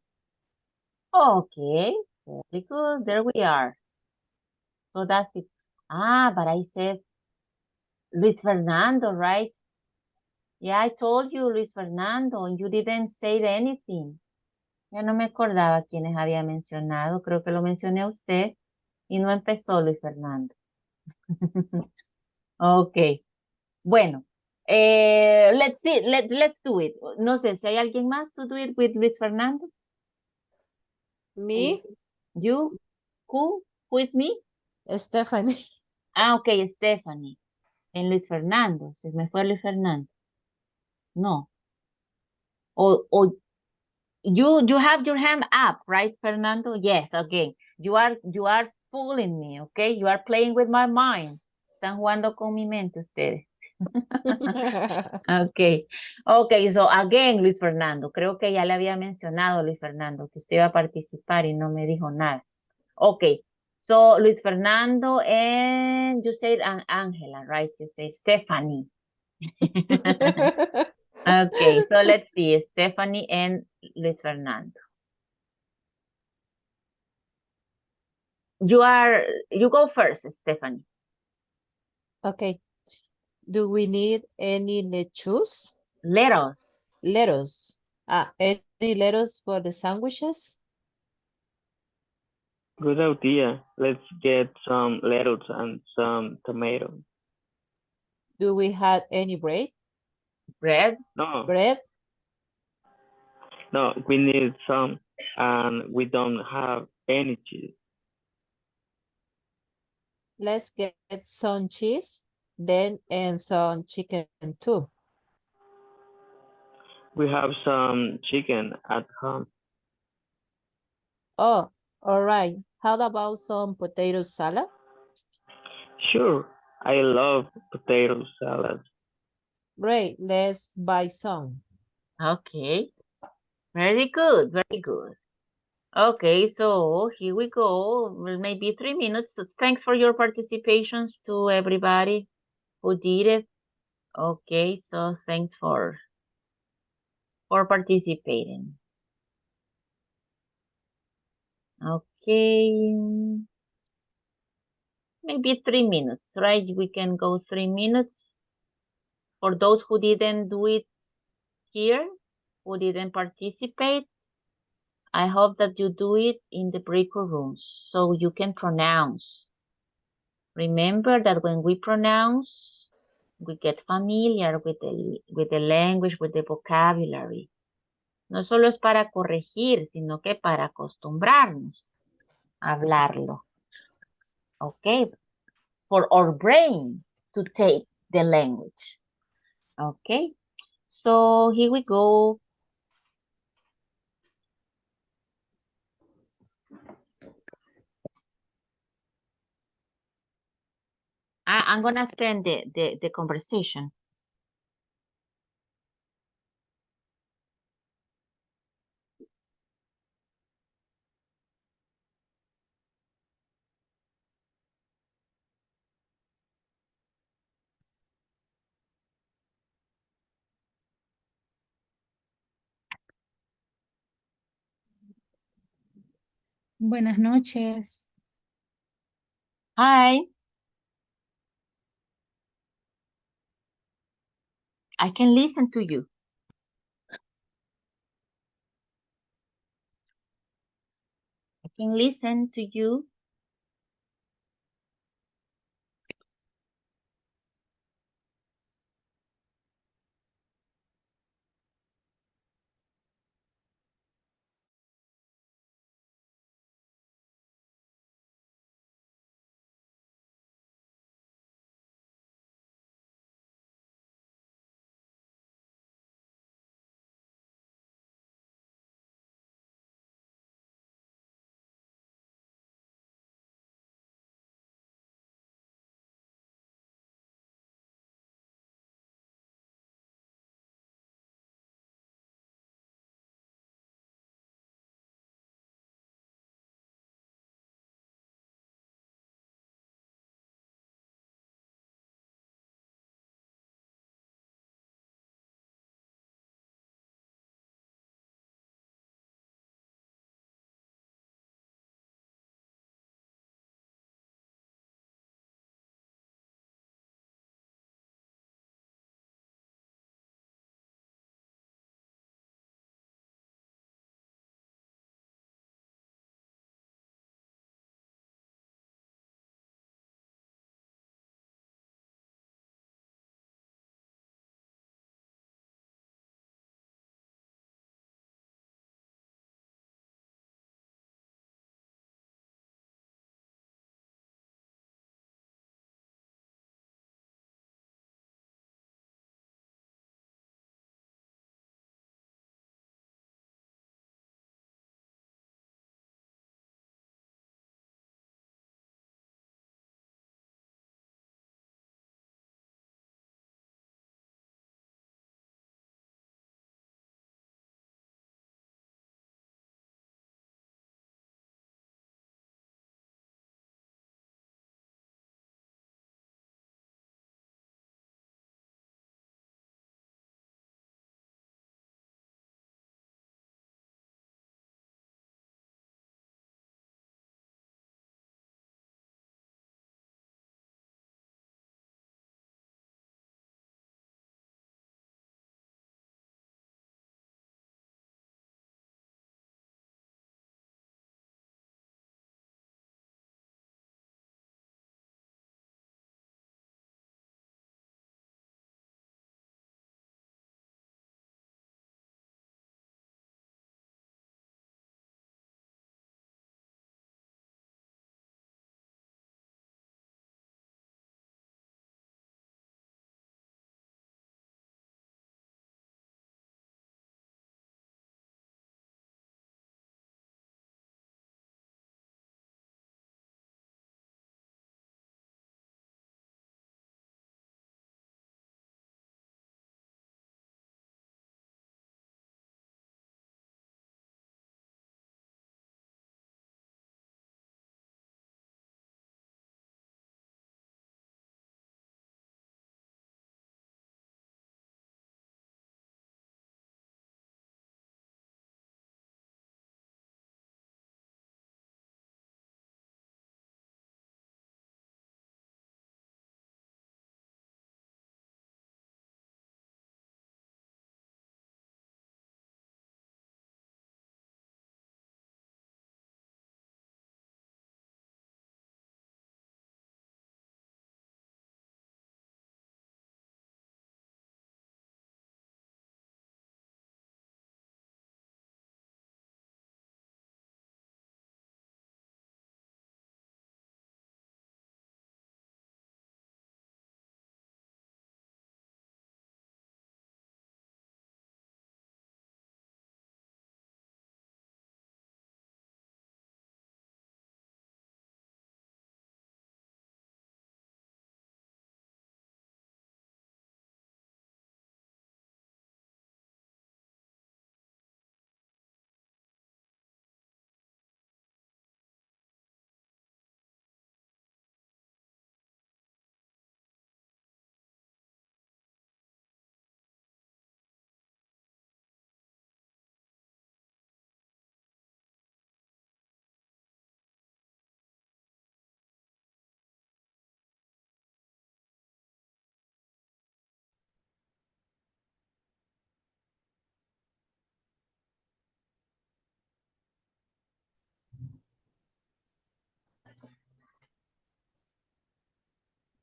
Okay. Very good. There we are. So that's it. Ah, but I said Luis Fernando, right? Yeah, I told you Luis Fernando, and you didn't say anything. Ya no me acordaba quiénes había mencionado. Creo que lo mencioné a usted y no empezó Luis Fernando. Ok. Bueno. Let's see. Let's do it. No sé si hay alguien más to do it with Luis Fernando. Me, You? Who? Who is me? Stephanie. Ah, ok, Stephanie. En Luis Fernando. Se me fue Luis Fernando. No. O you have your hand up, right, Fernando? Yes, okay. You are fooling me, okay? You are playing with my mind. Están jugando con mi mente ustedes. Okay. Okay, so again, Luis Fernando. Creo que ya le había mencionado, Luis Fernando, que usted iba a participar y no me dijo nada. Okay. So, Luis Fernando and you said Angela, right? You say Stephanie. Okay, so let's see. Stephanie and Luis Fernando. You go first, Stephanie. Okay. Do we need any lettuce? Lettuce. Lettuce. Any lettuce for the sandwiches? Good idea. Let's get some lettuce and some tomatoes. Do we have any bread? Bread. No, Bread? no, we need some, and we don't have any cheese. Let's get some cheese, then and some chicken too. We have some chicken at home. Oh, all right. How about some potato salad? Sure, I love potato salad. Great, let's buy some. Okay. Very good, very good. Okay, so here we go. Well, maybe 3 minutes. So thanks for your participations to everybody who did it. Okay, so thanks for participating. Okay. Maybe 3 minutes, right? We can go 3 minutes. For those who didn't do it here, who didn't participate, I hope that you do it in the breakout rooms so you can pronounce. Remember that when we pronounce, we get familiar with the language, with the vocabulary. No solo es para corregir, sino que para acostumbrarnos a hablarlo. Okay, for our brain to take the language. Okay, so here we go. I'm gonna send the conversation. Buenas noches. Hi. I can listen to you. I can listen to you.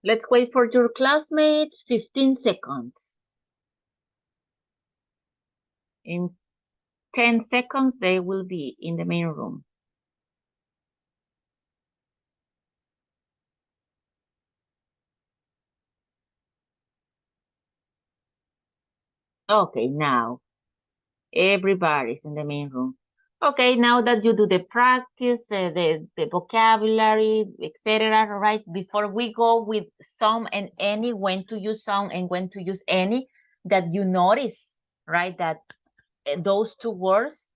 Let's wait for your classmates, 15 seconds. In 10 seconds, they will be in the main room. Okay, now everybody's in the main room. Okay, now that you do the practice, the vocabulary, etc., right? Before we go with some and any, when to use some and when to use any, that you notice, right? That those two words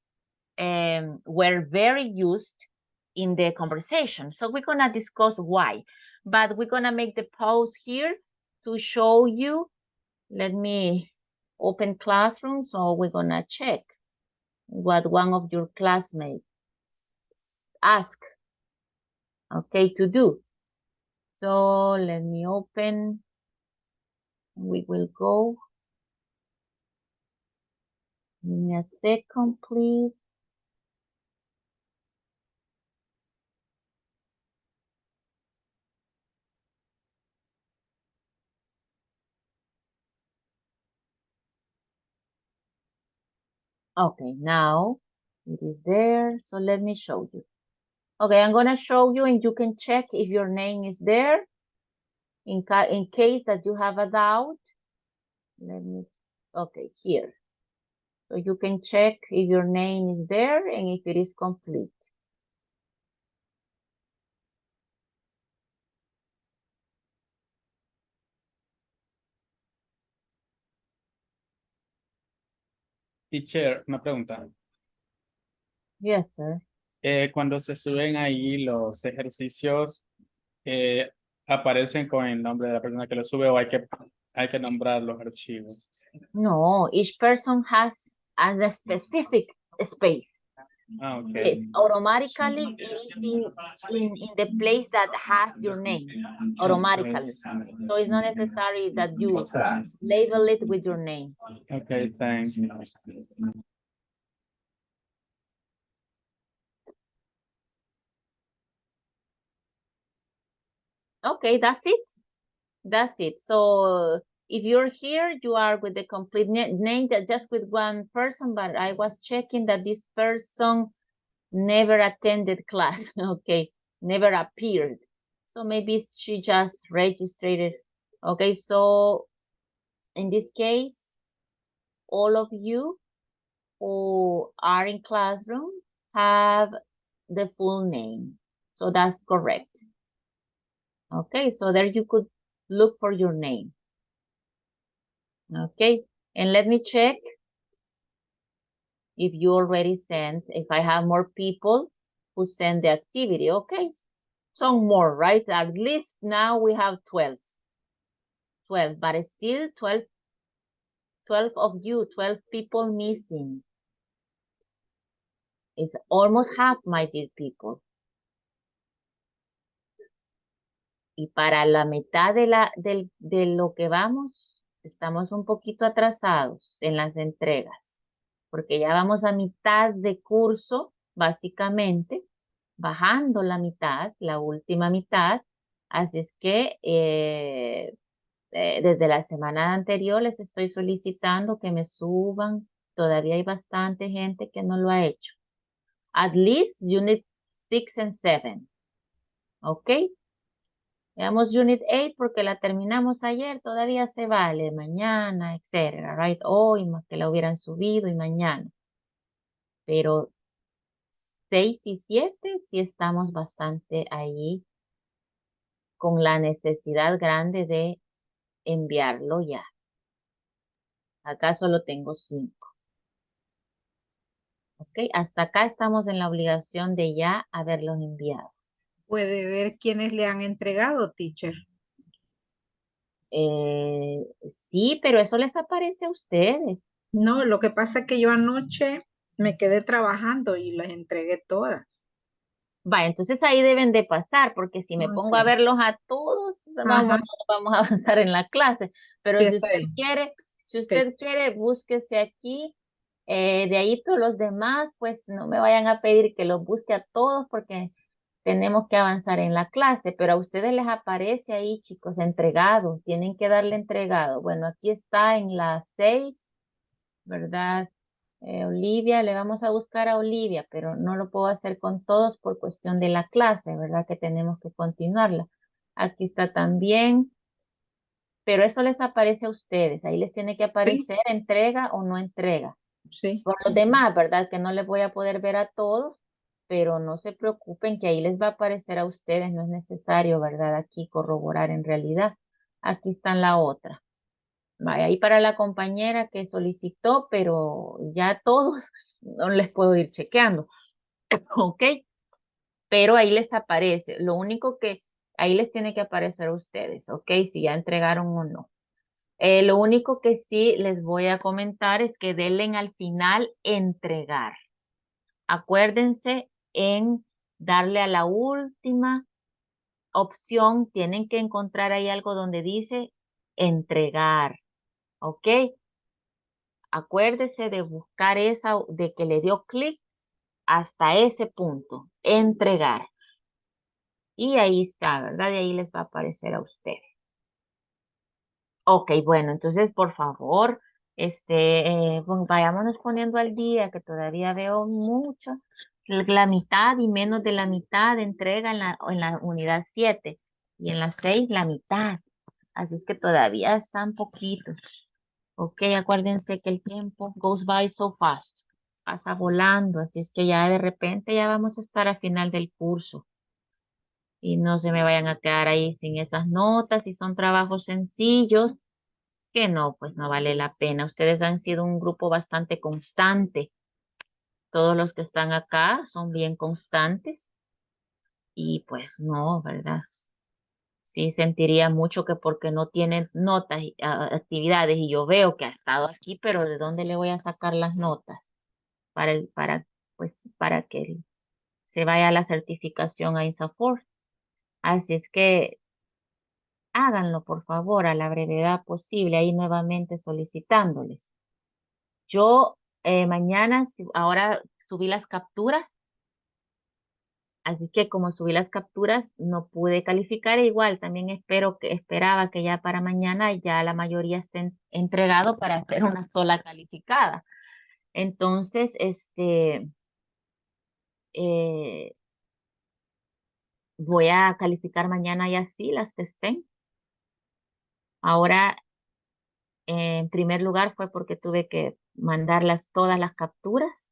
were very used in the conversation. So we're gonna discuss why, but we're gonna make the pause here to show you. Let me open Classroom, so we're gonna check what one of your classmates ask, okay, to do. So let me open, we will go. Give me a second, please. Okay, now it is there, so let me show you. Okay, I'm gonna show you and you can check if your name is there. In case that you have a doubt, let me, okay, here. So you can check if your name is there and if it is complete. Teacher, una pregunta. Yes, sir. Cuando se suben ahí los ejercicios, ¿aparecen con el nombre de la persona que lo sube o hay que nombrar los archivos? No, each person has a specific space. Ah, okay. Yes, automatically it is in the place that has your name, automatically. So it's not necessary that you label it with your name. Okay, thanks. Okay, that's it. That's it. So if you're here, you are with the complete name, that just with one person, but I was checking that this person never attended class, okay, never appeared. So maybe she just registered. Okay, so in this case, all of you who are in Classroom have the full name. So that's correct. Okay, so there you could look for your name. Okay, and let me check if you already sent, if I have more people who send the activity. Okay, some more, right? At least now we have 12. 12, but still 12 of you, 12 people missing. It's almost half, my dear people. Y para la mitad de lo que vamos, estamos un poquito atrasados en las entregas, porque ya vamos a mitad de curso, básicamente, bajando la mitad, la última mitad. Así es que desde la semana anterior les estoy solicitando que me suban. Todavía hay bastante gente que no lo ha hecho. At least Unit 6 and 7. ¿Ok? Veamos Unit 8 porque la terminamos ayer. Todavía se vale. Mañana, etcétera. Right? Hoy más que la hubieran subido y mañana. Pero 6 y 7 sí estamos bastante ahí con la necesidad grande de enviarlo ya. Acá solo tengo 5. Ok, hasta acá estamos en la obligación de ya haberlos enviado. ¿Puede ver quiénes le han entregado, teacher? Sí, pero eso les aparece a ustedes. No, lo que pasa es que yo anoche me quedé trabajando y las entregué todas. Va, entonces ahí deben de pasar, porque si me pongo a verlos a todos, vamos a avanzar en la clase. Pero Sí, si está usted bien. quiere, si usted quiere, búsquese aquí. De ahí todos los demás, pues no me vayan a pedir que los busque a todos, porque tenemos que avanzar en la clase, pero a ustedes les aparece ahí, chicos, entregado. Tienen que darle entregado. Bueno, aquí está en la 6, ¿verdad? Olivia, le vamos a buscar a Olivia, pero no lo puedo hacer con todos por cuestión de la clase, ¿verdad? Que tenemos que continuarla. Aquí está también, pero eso les aparece a ustedes. Ahí les tiene que aparecer entrega o no entrega. Sí. Por los demás, ¿verdad? Que no les voy a poder ver a todos, pero no se preocupen que ahí les va a aparecer a ustedes. No es necesario, ¿verdad? Aquí corroborar en realidad. Aquí está la otra. Vaya, ahí para la compañera que solicitó, pero ya todos no les puedo ir chequeando. ¿Ok? Pero ahí les aparece. Lo único que ahí les tiene que aparecer a ustedes, ¿ok? Si ya entregaron o no. Lo único que sí les voy a comentar es que denle al final entregar. Acuérdense en darle a la última opción. Tienen que encontrar ahí algo donde dice entregar. ¿Ok? Acuérdese de buscar esa, de que le dio clic hasta ese punto. Entregar. Y ahí está, ¿verdad? Y ahí les va a aparecer a ustedes. Ok, bueno, entonces por favor, vayámonos poniendo al día, que todavía veo mucho, la mitad y menos de la mitad de entrega en la unidad 7 y en la 6 la mitad. Así es que todavía están poquitos. Ok, acuérdense que el tiempo goes by so fast, pasa volando, así es que ya de repente ya vamos a estar a final del curso. Y no se me vayan a quedar ahí sin esas notas, si son trabajos sencillos que no, pues no vale la pena. Ustedes han sido un grupo bastante constante. Todos los que están acá son bien constantes y pues no, ¿verdad? Sí sentiría mucho que porque no tienen notas, actividades y yo veo que ha estado aquí, pero ¿de dónde le voy a sacar las notas? Pues para que se vaya la certificación a INSAFORP. Así es que háganlo, por favor, a la brevedad posible, ahí nuevamente solicitándoles. Yo mañana, ahora subí las capturas, así que como subí las capturas, no pude calificar. Igual, también esperaba que ya para mañana ya la mayoría estén entregado para hacer una sola calificada. Entonces, eh, voy a calificar mañana y así las que estén. Ahora, en primer lugar, fue porque tuve que mandarlas todas las capturas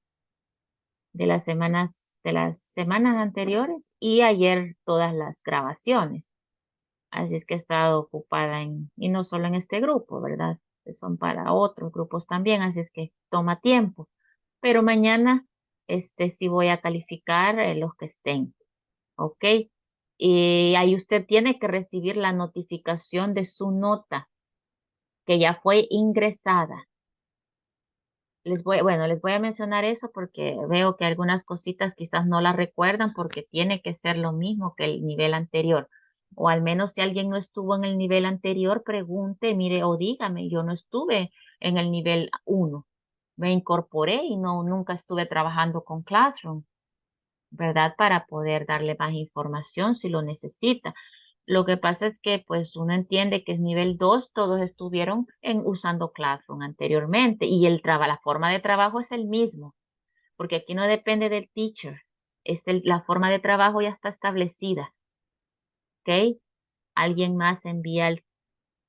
de las semanas anteriores y ayer todas las grabaciones. Así es que he estado ocupada y no solo en este grupo, ¿verdad? Son para otros grupos también, así es que toma tiempo. Pero mañana, sí voy a calificar los que estén, ¿ok? Y ahí usted tiene que recibir la notificación de su nota que ya fue ingresada. Les voy a mencionar eso porque veo que algunas cositas quizás no las recuerdan porque tiene que ser lo mismo que el nivel anterior. O al menos si alguien no estuvo en el nivel anterior, pregunte, mire, o dígame, yo no estuve en el nivel 1. Me incorporé y nunca estuve trabajando con Classroom, ¿verdad? Para poder darle más información si lo necesita. Lo que pasa es que pues uno entiende que es nivel 2, todos estuvieron usando Classroom anteriormente y la forma de trabajo es el mismo, porque aquí no depende del teacher, la forma de trabajo ya está establecida, ¿ok? Alguien más envía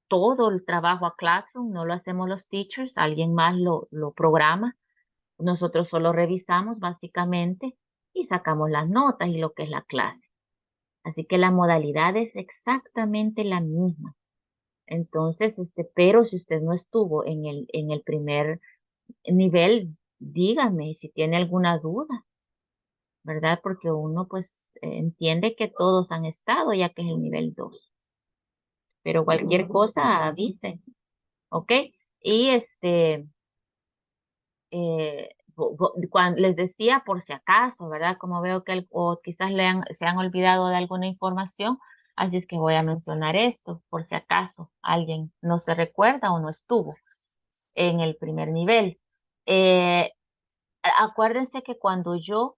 todo el trabajo a Classroom, no lo hacemos los teachers, alguien más lo programa, nosotros solo revisamos básicamente y sacamos las notas y lo que es la clase. Así que la modalidad es exactamente la misma. Entonces, pero si usted no estuvo en el primer nivel, dígame si tiene alguna duda, ¿verdad? Porque uno pues entiende que todos han estado ya que es el nivel 2. Pero cualquier cosa avise, ¿ok? Y cuando les decía por si acaso, ¿verdad? Como veo que o quizás se han olvidado de alguna información, así es que voy a mencionar esto por si acaso alguien no se recuerda o no estuvo en el primer nivel. Acuérdense que cuando yo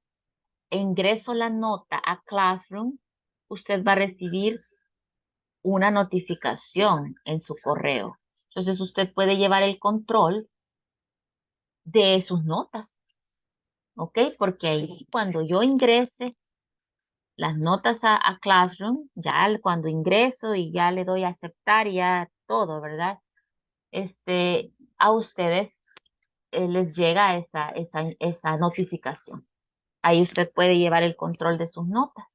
ingreso la nota a Classroom, usted va a recibir una notificación en su correo. Entonces usted puede llevar el control de sus notas, ¿ok? Porque ahí cuando yo ingrese las notas a Classroom, ya cuando ingreso y ya le doy a aceptar y ya todo, ¿verdad? A ustedes les llega esa notificación. Ahí usted puede llevar el control de sus notas.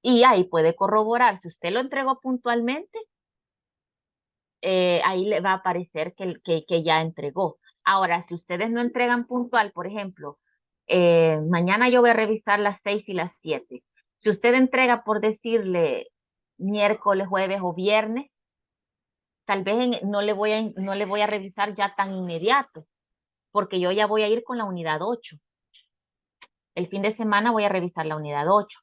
Y ahí puede corroborar. Si usted lo entregó puntualmente, ahí le va a aparecer que ya entregó. Ahora, si ustedes no entregan puntual, por ejemplo, mañana yo voy a revisar las 6 y las 7. Si usted entrega, por decirle, miércoles, jueves o viernes, tal vez no le voy a revisar ya tan inmediato, porque yo ya voy a ir con la unidad 8. El fin de semana voy a revisar la unidad 8.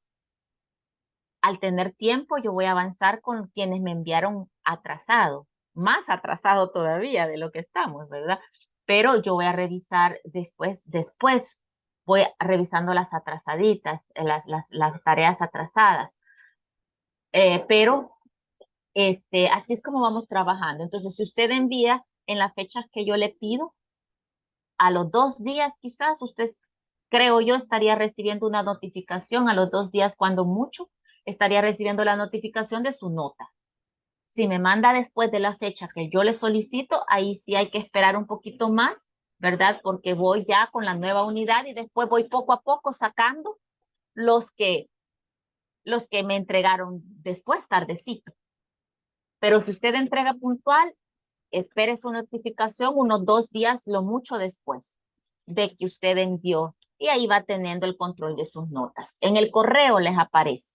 Al tener tiempo, yo voy a avanzar con quienes me enviaron atrasado, más atrasado todavía de lo que estamos, ¿verdad? Pero yo voy a revisar después voy revisando las atrasaditas, las tareas atrasadas. Pero así es como vamos trabajando. Entonces, si usted envía en las fechas que yo le pido, a los 2 días quizás usted, creo yo, estaría recibiendo una notificación, a los 2 días cuando mucho, estaría recibiendo la notificación de su nota. Si me manda después de la fecha que yo le solicito, ahí sí hay que esperar un poquito más, ¿verdad? Porque voy ya con la nueva unidad y después voy poco a poco sacando los que me entregaron después, tardecito. Pero si usted entrega puntual, espere su notificación unos 2 días, lo mucho después de que usted envió. Y ahí va teniendo el control de sus notas. En el correo les aparece.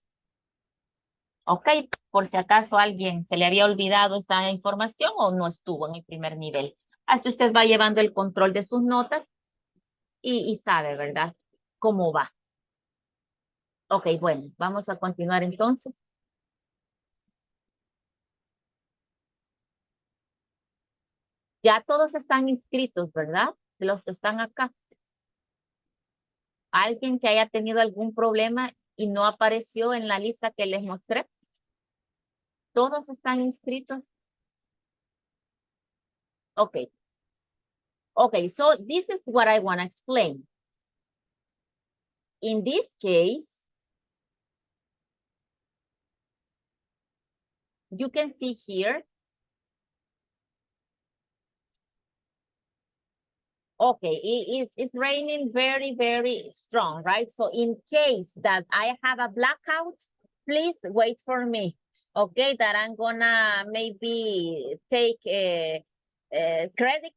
Ok, por si acaso a alguien se le había olvidado esta información o no estuvo en el primer nivel. Así usted va llevando el control de sus notas y sabe, ¿verdad? Cómo va. Ok, bueno, vamos a continuar entonces. Ya todos están inscritos, ¿verdad? De los que están acá. ¿Alguien que haya tenido algún problema y no apareció en la lista que les mostré? ¿Todos están inscritos? Okay. Okay, so this is what I want to explain. In this case, you can see here. Okay, it's raining very, very strong, right? So in case that I have a blackout, please wait for me. Okay, that I'm gonna maybe take credit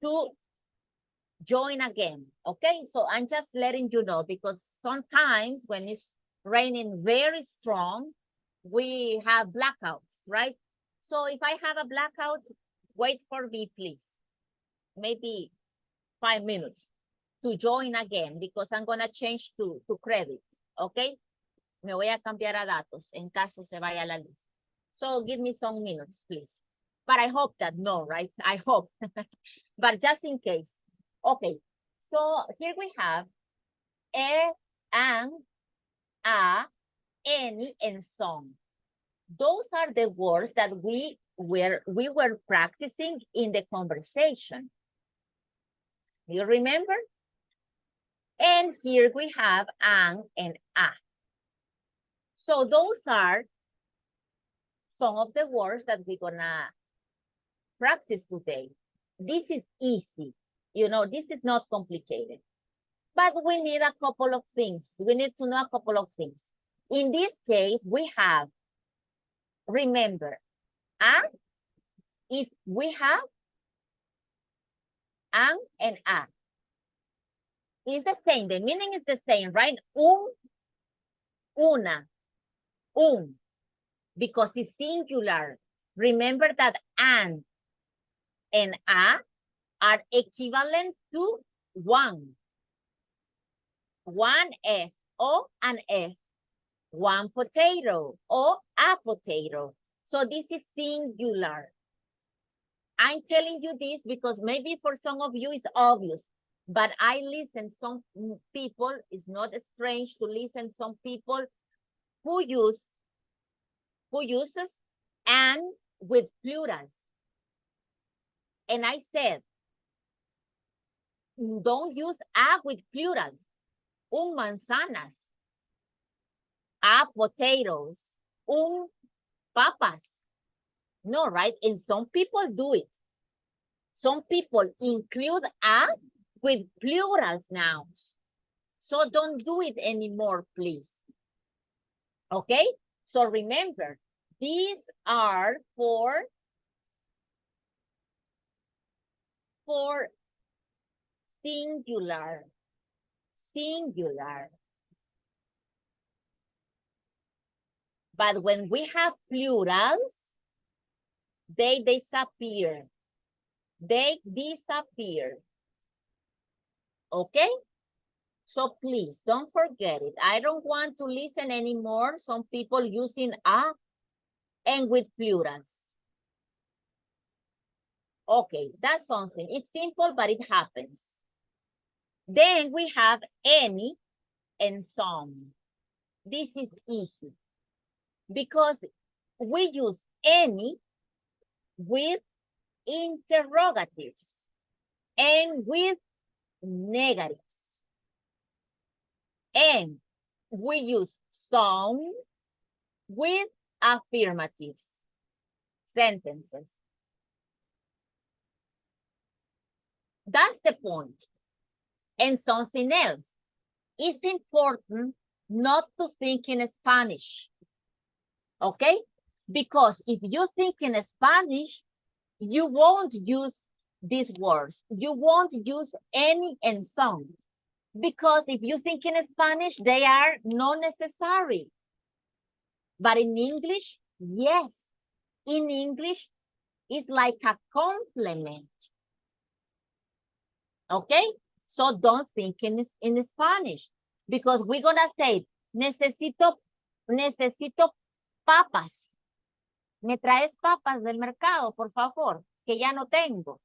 to join again. Okay, so I'm just letting you know because sometimes when it's raining very strong, we have blackouts, right? So if I have a blackout, wait for me, please. Maybe 5 minutes to join again because I'm gonna change to credits, okay? Me voy a cambiar a datos en caso se vaya la luz. So give me some minutes, please. But I hope that no, right? I hope. But just in case. Okay, so here we have an, a, any, and some. Those are the words that we were practicing in the conversation. You remember? And here we have an and a. So those are some of the words that we're gonna practice today. This is easy. You know, this is not complicated. But we need a couple of things. We need to know a couple of things. In this case, we have, remember, if we have an and a, it's the same. The meaning is the same, right? Una, because it's singular. Remember that an and a are equivalent to one. One egg or an egg. One potato or a potato. So this is singular. I'm telling you this because maybe for some of you it's obvious. But I listen some people, it's not strange to listen some people who uses and with plural. And I said, don't use a with plural. Manzanas. A potatoes. Papas. No, right? And some people do it. Some people include a with plurals nouns. So don't do it anymore, please. Okay? So remember, these are for singular. Singular. But when we have plurals, they disappear. They disappear. Okay? So please don't forget it. I don't want to listen anymore. Some people using a and with plurals. Okay, that's something. It's simple, but it happens. Then we have any and some. This is easy because we use any with interrogatives and with negatives. And we use some with affirmatives. Sentences. That's the point. And something else. It's important not to think in Spanish. Okay? Because if you think in Spanish, you won't use these words. You won't use any and some. Because if you think in Spanish, they are not necessary. But in English, yes. In English, it's like a complement. Okay? So don't think in Spanish. Because we're going to say, necesito papas. ¿Me traes papas del mercado, por favor? Que ya no tengo.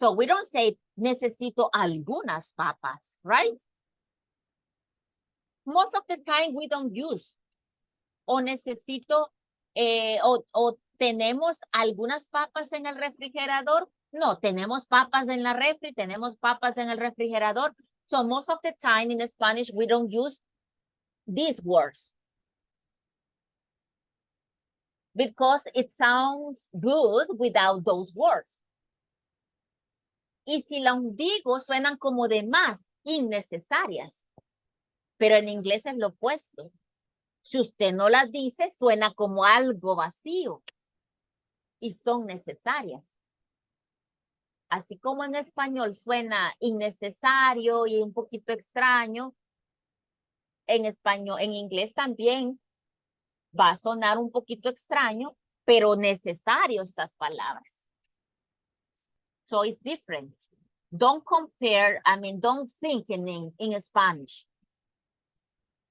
So we don't say, necesito algunas papas, right? Most of the time we don't use. O necesito, o tenemos algunas papas en el refrigerador. No, tenemos papas en la refri, tenemos papas en el refrigerador. So most of the time in Spanish, we don't use these words. Because it sounds good without those words. Y si las digo, suenan como de más, innecesarias. Pero en inglés es lo opuesto. Si usted no las dice, suena como algo vacío. Y son necesarias. Así como en español suena innecesario y un poquito extraño, en español, en inglés también va a sonar un poquito extraño, pero necesario estas palabras. So it's different. Don't compare, don't think in Spanish.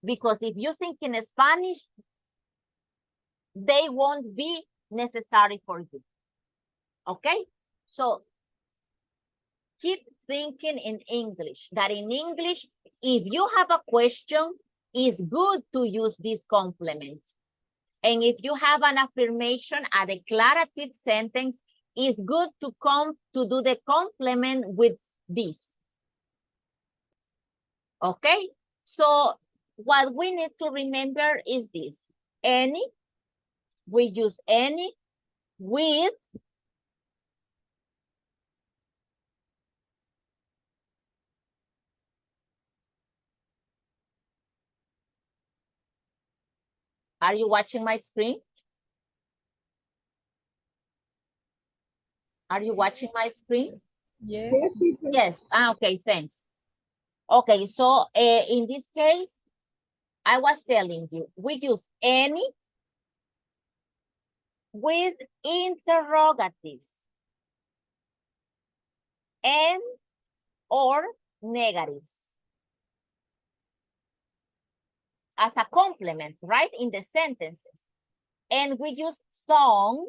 Because if you think in Spanish, they won't be necessary for you. Okay? So keep thinking in English. That in English, if you have a question, it's good to use this complement. And if you have an affirmation, a declarative sentence, it's good to do the complement with this. Okay? So what we need to remember is this. Any, we use any with Are you watching my screen? Are you watching my screen? Yes. Yes. Okay, thanks. Okay, so in this case, I was telling you, we use any with interrogatives and or negatives as a complement, right, in the sentences. And we use some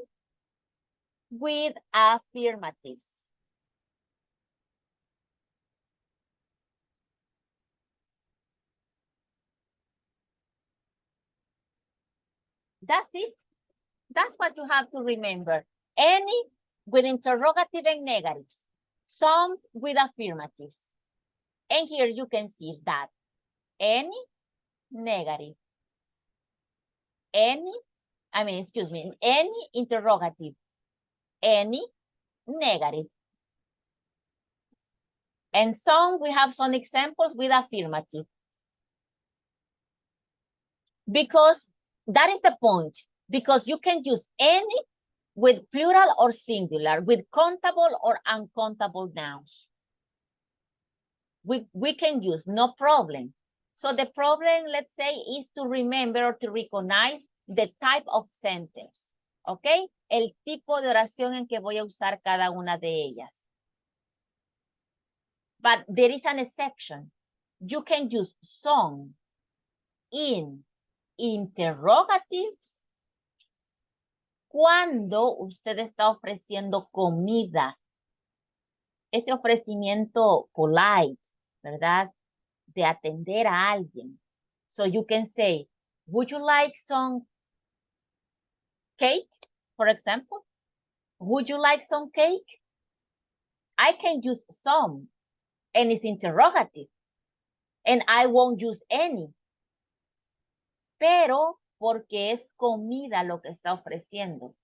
with affirmatives. That's it. That's what you have to remember. Any with interrogative and negatives. Some with affirmatives. And here you can see that. Any negative. Any interrogative. Any negative. And some, we have some examples with affirmative. Because that is the point. Because you can use any with plural or singular, with countable or uncountable nouns. We can use, no problem. So the problem, let's say, is to remember or to recognize the type of sentence. ¿Ok? El tipo de oración en que voy a usar cada una de ellas. But there is an exception. You can use some in interrogatives cuando usted está ofreciendo comida. Ese ofrecimiento polite, ¿verdad? De atender a alguien. So you can say, would you like some cake, for example? Would you like some cake? I can use some, and it's interrogative. And I won't use any. Pero porque es comida lo que está ofreciendo.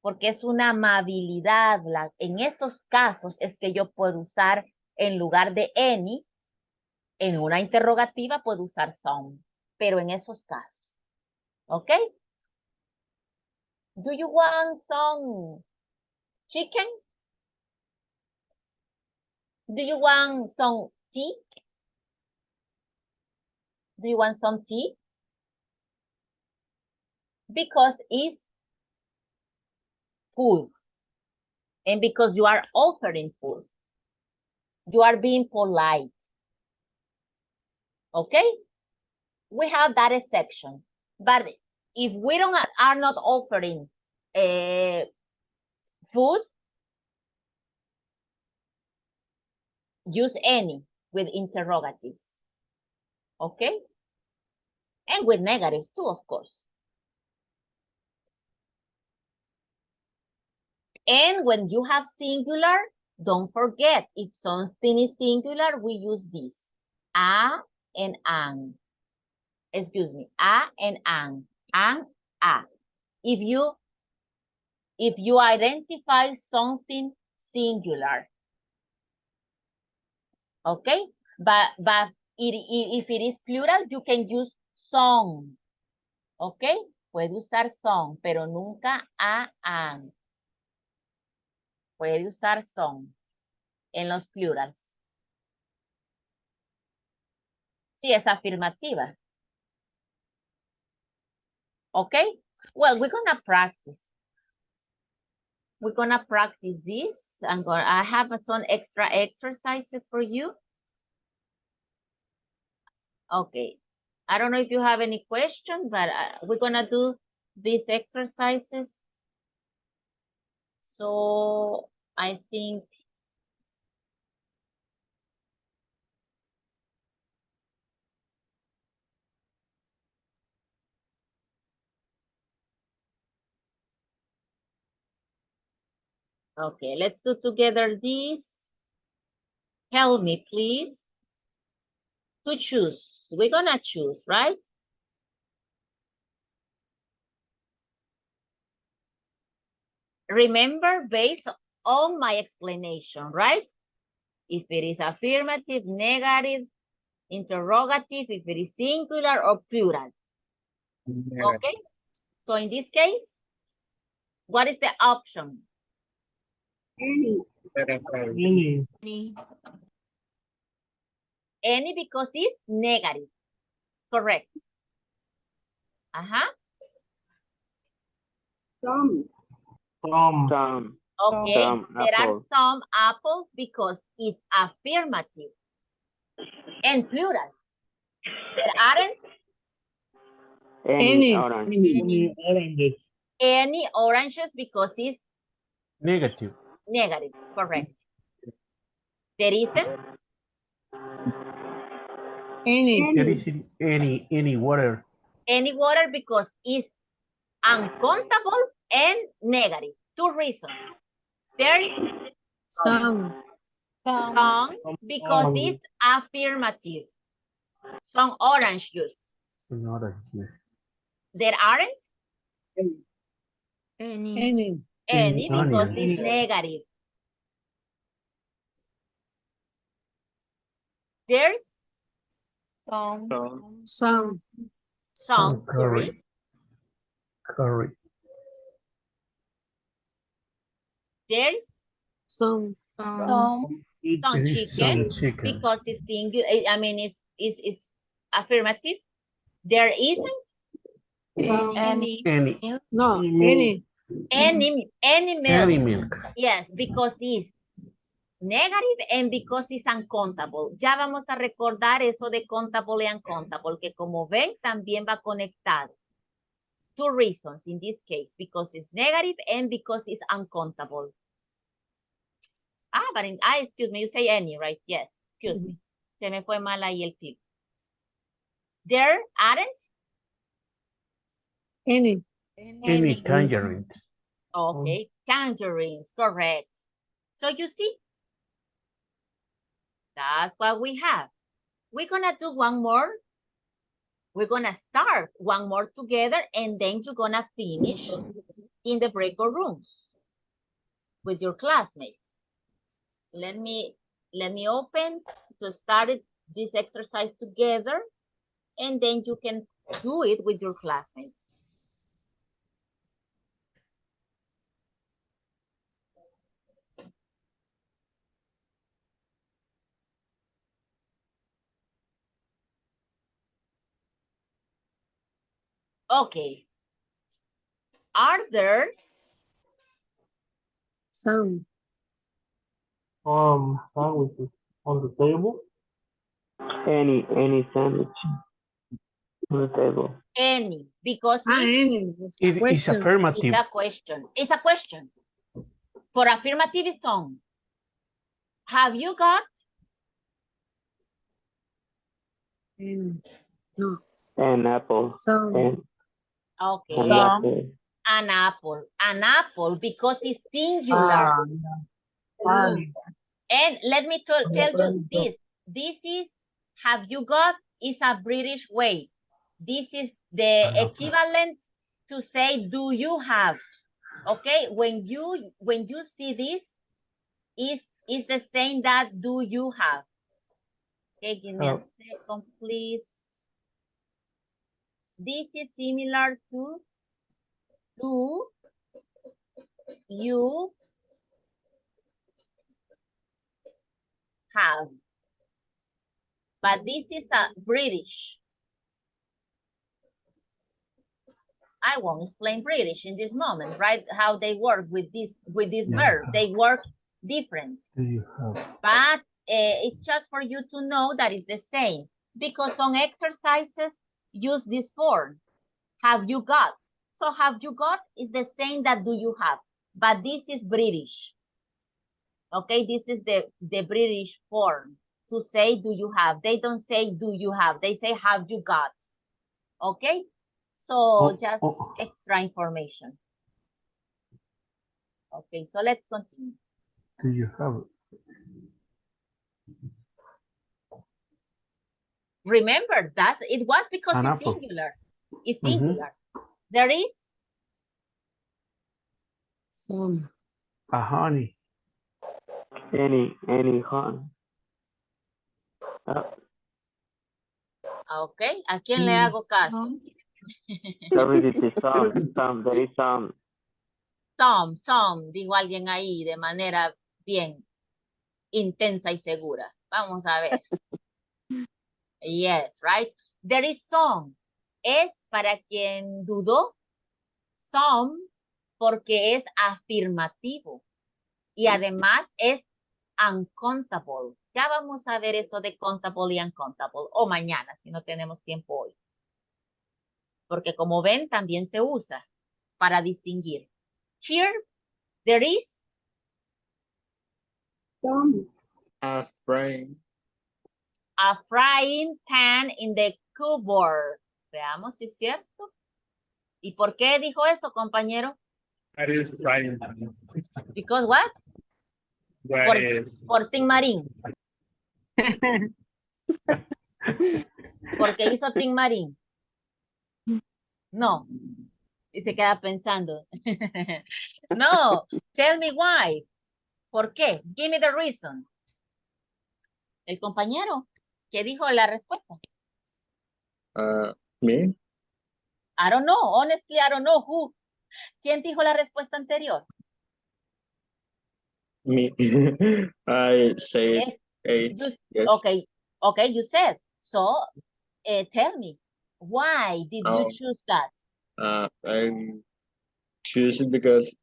Porque es una amabilidad. En esos casos es que yo puedo usar, en lugar de any, en una interrogativa puedo usar some. Pero en esos casos. ¿Ok? Do you want some chicken? Do you want some tea? Do you want some tea? Because it's food. And because you are offering food. You are being polite. Okay? We have that exception. But if we are not offering food, use any with interrogatives. Okay? And with negatives too, of course. And when you have singular, don't forget, if something is singular, we use this. A and an. Excuse me, a and an. And a. If you identify something singular. Okay? But if it is plural, you can use some. Okay? Puede usar some, pero nunca a, an. Puede usar some en los plurals. Sí, es afirmativa. Okay? Well, we're gonna practice. We're gonna practice this. I have some extra exercises for you. Okay. I don't know if you have any questions, but we're gonna do these exercises. So I think okay, let's do together this. Help me, please. To choose. We're gonna choose, right? Remember, based on my explanation, right? If it is affirmative, negative, interrogative, if it is singular or plural. Okay? So in this case, what is the option? Any. Any because it's negative. Correct. Some. Okay, there are some apples because it's affirmative and plural. There aren't Any oranges. any oranges because it's Negative. negative. Correct. There isn't There isn't any water. Any water because it's uncountable and negative. 2 reasons. There is Some. some because it's affirmative. Some orange juice. There aren't Any. any because it's negative. There's Some. some curry. There's Some. some chicken because it's singular. I mean, it's affirmative. There isn't Any. Any. No. Any. any milk. Yes, because it's negative and because it's uncountable. Ya vamos a recordar eso de countable y uncountable, que como ven también va conectado. 2 reasons in this case, because it's negative and because it's uncountable. But excuse me, you say any, right? Yes, excuse me. Se me fue mal ahí el tip. There aren't Any. Tangerine. Okay, tangerines, correct. So you see, that's what we have. We're gonna do one more. We're gonna start one more together and then you're gonna finish in the breakout rooms with your classmates. Let me open to start this exercise together and then you can do it with your classmates. Okay. Are there Some. Sandwiches on the table? Any sandwich on the table. any? Because Any. It's affirmative. it's a question. It's a question. For affirmative is on. Have you got? Any. No. An apple. Some. Okay. An apple. An apple. An apple because it's singular. And let me tell you this. This is, have you got, is a British way. This is the equivalent to say, do you have? Okay, when you see this, is the same that do you have. Okay, give me a second, please. This is similar to do you have. But this is a British. I won't explain British in this moment, right? How they work with this verb. They work different. But it's just for you to know that it's the same. Because some exercises use this form. Have you got? So have you got is the same that do you have. But this is British. Okay, this is the British form to say do you have. They don't say do you have. They say have you got. Okay, so just extra information. Okay, so let's continue. Do you have it? Remember that it was because An it's apple. singular. It's singular. There is Some. A honey. Any honey. okay. ¿A quién le hago caso? There is some. Some, dijo alguien ahí de manera bien intensa y segura. Vamos a ver. Yes, right? There is some. Es para quien dudó. Some porque es afirmativo. Y además es uncountable. Ya vamos a ver eso de countable y uncountable. O mañana, si no tenemos tiempo hoy. Porque como ven, también se usa para distinguir. Here, there is Some. A frying a frying pan in the cupboard. Veamos si es cierto. ¿Y por qué dijo eso, compañero? That is frying. Because what? That is. Por Tim Marín. Porque hizo Tim Marín. No. Y se queda pensando. No. Tell me why. ¿Por qué? Give me the reason. El compañero. ¿Qué dijo la respuesta? Me? I don't know. Honestly, I don't know who. ¿Quién dijo la respuesta anterior? Me. I said You, yes. Okay, you said. So, tell me, why did you choose that? I choose it because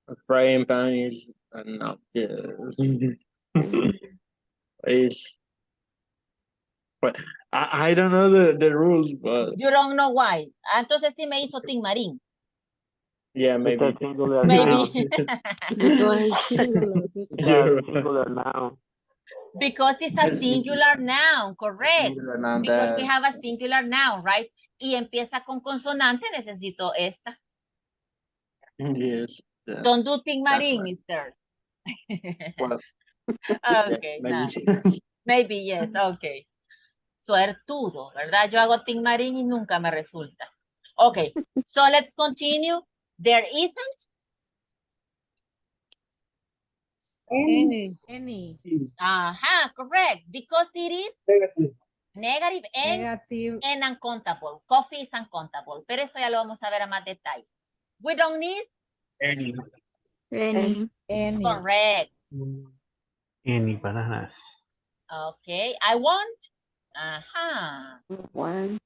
a frying pan is not it's but I don't know the rules, but You don't know why. Entonces sí me hizo Tim Marín. yeah, maybe. It's a singular Maybe. Because it's singular. You're Singular noun. Because it's a singular noun, correct. singular noun Because we that have a singular noun, right? Y empieza con consonante, necesito esta. yes. Yeah, Don't do Tim that's Marín, right. mister. Well, Okay, maybe. maybe yes, okay. Suertudo, ¿verdad? Yo hago Tim Marín y nunca me resulta. Okay, so let's continue. There isn't Any. correct. Because it is negative and uncountable. Coffee is uncountable. Pero eso ya lo vamos a ver a más detalle. We don't need Any. correct. Any bananas. Okay, I want. One.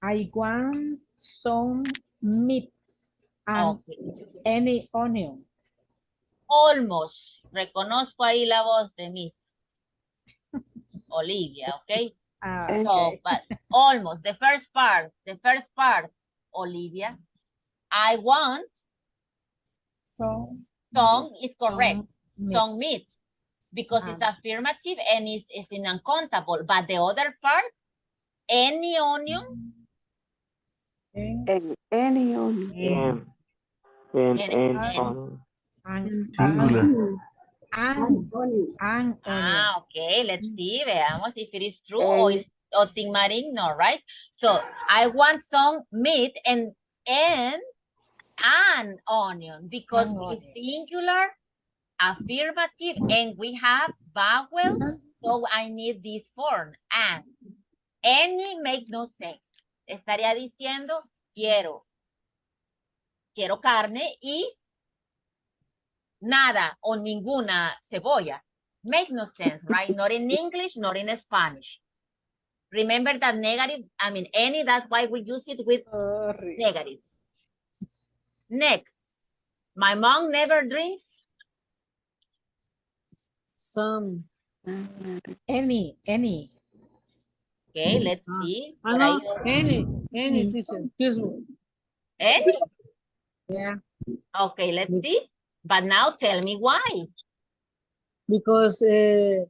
I want some meat and any onion. Almost. Reconozco ahí la voz de Miss Olivia, okay? So, but almost. The first part, Olivia. I want. Some is correct. Some meat. Because it's affirmative and it's in uncountable. But the other part, any onion. And any onion. Singular. Okay, let's see. Veamos if it is true or Tim Marín, no, right? So, I want some meat and an onion because it's singular, affirmative, and we have vowel, so I need this form, and. Any make no sense. Estaría diciendo, quiero carne y nada o ninguna cebolla. Make no sense, right? Not in English, not in Spanish. Remember that negative, any, that's why we use it with negatives. Next, my mom never drinks. Some. Any. Okay, let's see. No, any teacher. Choose one. Any? Yeah. Okay, let's see. But now tell me why. Because he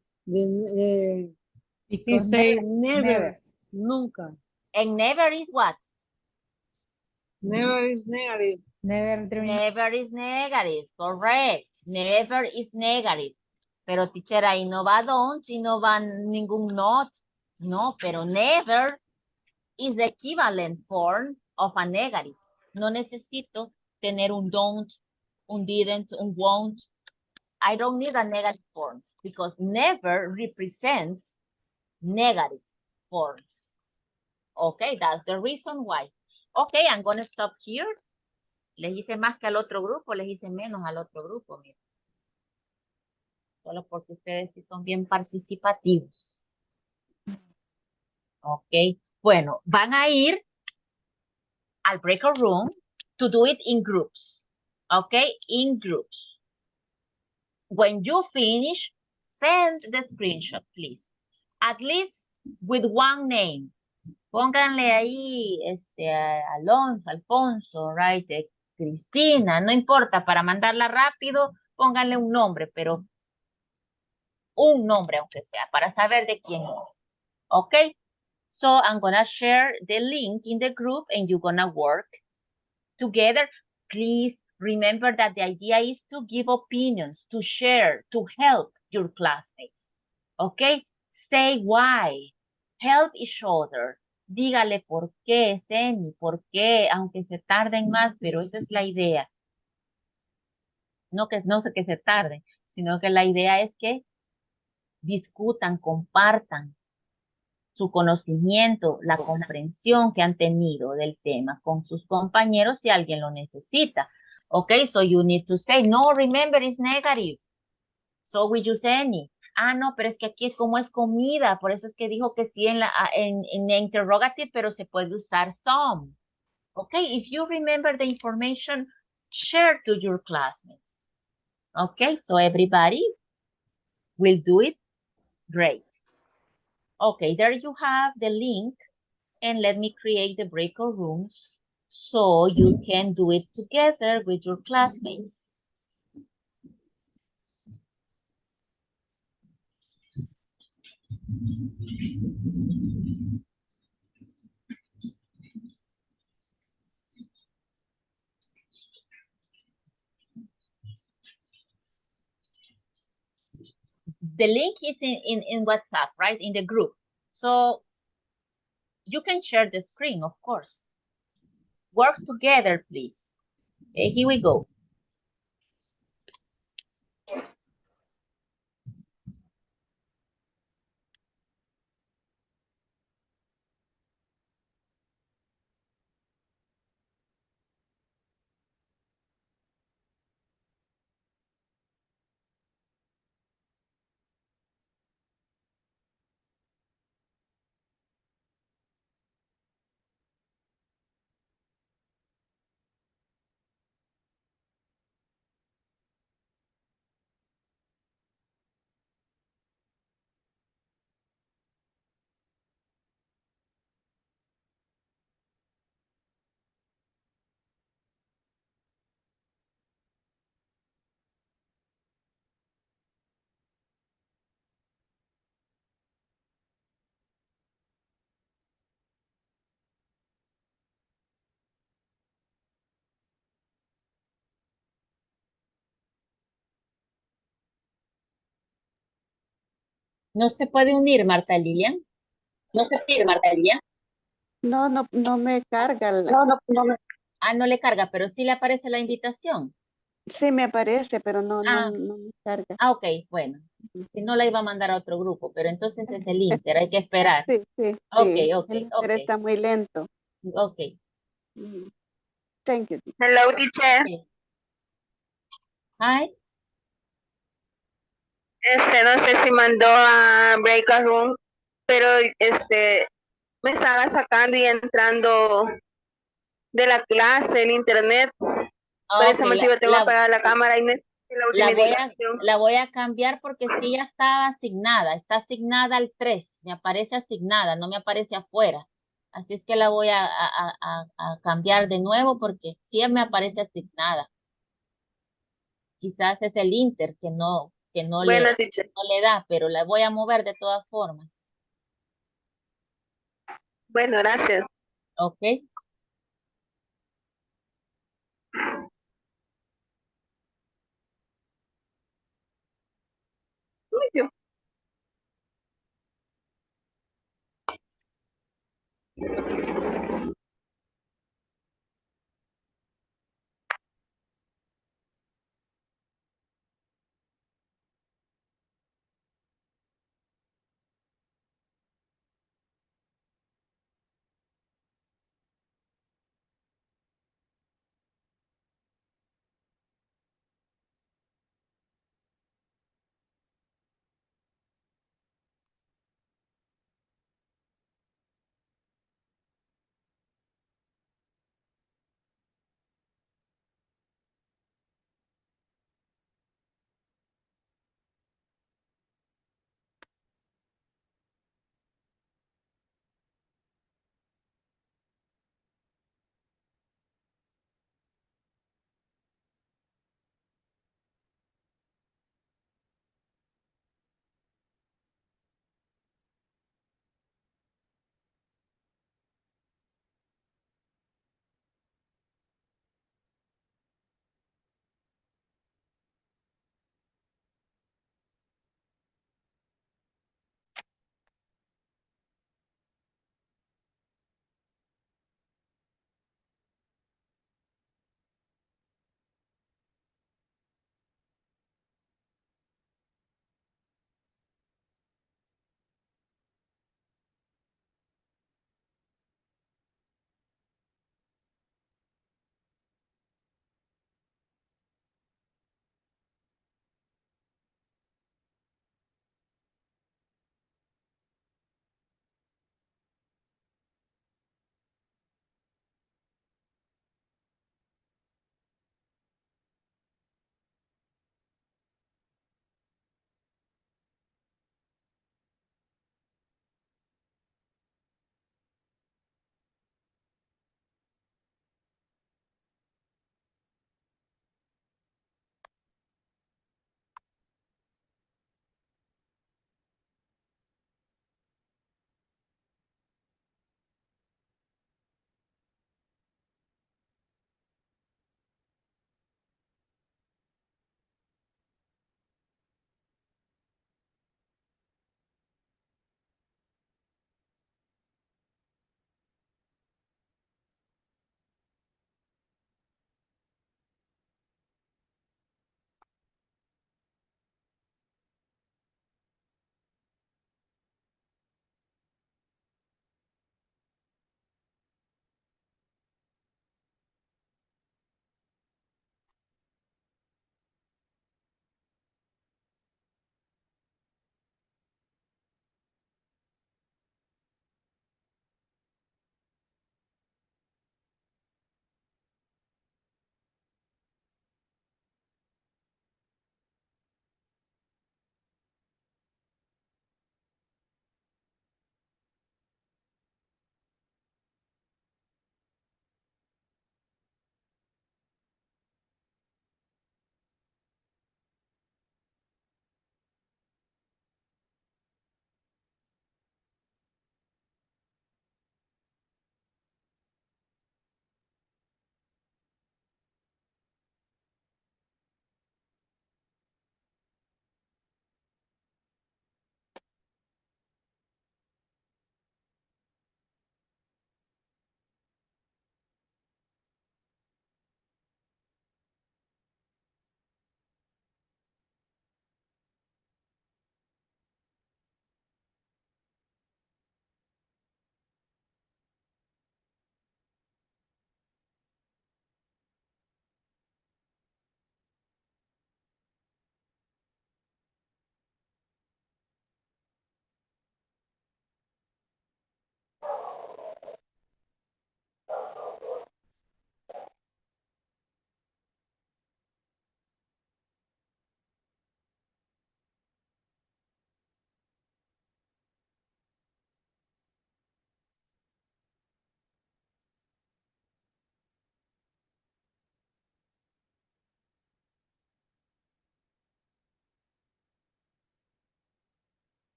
say never, nunca. And never is what? Never is negative. Never drink. Never is negative, correct. Never is negative. Pero teacher, ahí no va don't y no va ningún not. No, pero never is the equivalent form of a negative. No necesito tener un don't, un didn't, un won't. I don't need a negative form because never represents negative forms. Okay, that's the reason why. Okay, I'm going to stop here. Les hice más que al otro grupo, les hice menos al otro grupo. Mira. Solo porque ustedes sí son bien participativos. Ok, bueno, van a ir al breakout room to do it in groups. Okay, in groups. When you finish, send the screenshot, please. At least with one name. Pónganle ahí, Alonso, Alfonso, right? Cristina, no importa, para mandarla rápido, pónganle un nombre, pero un nombre aunque sea, para saber de quién es. ¿Ok? So I'm gonna share the link in the group and you're gonna work together. Please remember that the idea is to give opinions, to share, to help your classmates. Okay? Say why. Help each other. Dígale por qué, Seni, por qué, aunque se tarden más, pero esa es la idea. No que no sé que se tarden, sino que la idea es que discutan, compartan su conocimiento, la comprensión que han tenido del tema con sus compañeros si alguien lo necesita. Okay, so you need to say, no, remember, it's negative. So we use any. Ah, no, pero es que aquí como es comida, por eso es que dijo que sí en interrogative, pero se puede usar some. Okay, if you remember the information, share to your classmates. Okay, so everybody will do it. Great. Okay, there you have the link. And let me create the breakout rooms so you can do it together with your classmates. The link is in WhatsApp, right? In the group. So you can share the screen, of course. Work together, please. Okay, here we go. ¿No se puede unir, Marta Lilian? ¿No se puede, Marta Lilian? No, no me carga. Ah, no le carga, pero sí le aparece la invitación. Sí me aparece, pero no me carga. Ah, ok, bueno. Si no, la iba a mandar a otro grupo, pero entonces es el Inter, hay que esperar. Sí, sí, Ok, sí. ok, El Inter ok. está muy lento. Ok. Thank you. Hello, teacher. Okay. Hi. No sé si mandó a Breakout Room, pero me estaba sacando y entrando de la clase en internet. Por ese Ok, motivo tengo apagada la cámara y necesito la última indicación. la voy a cambiar porque sí ya estaba asignada. Está asignada al 3. Me aparece asignada, no me aparece afuera. Así es que la voy a cambiar de nuevo porque sí me aparece asignada. Quizás es el Inter que no Bueno, teacher. no le da, pero la voy a mover de todas formas. Bueno, gracias. Ok. Muy bien.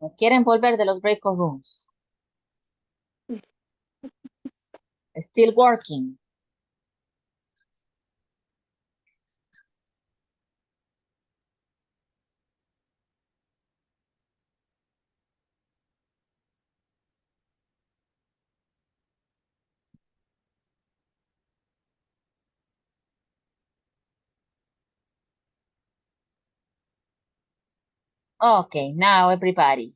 ¿No quieren volver de los break rooms? Still working. Okay, now everybody.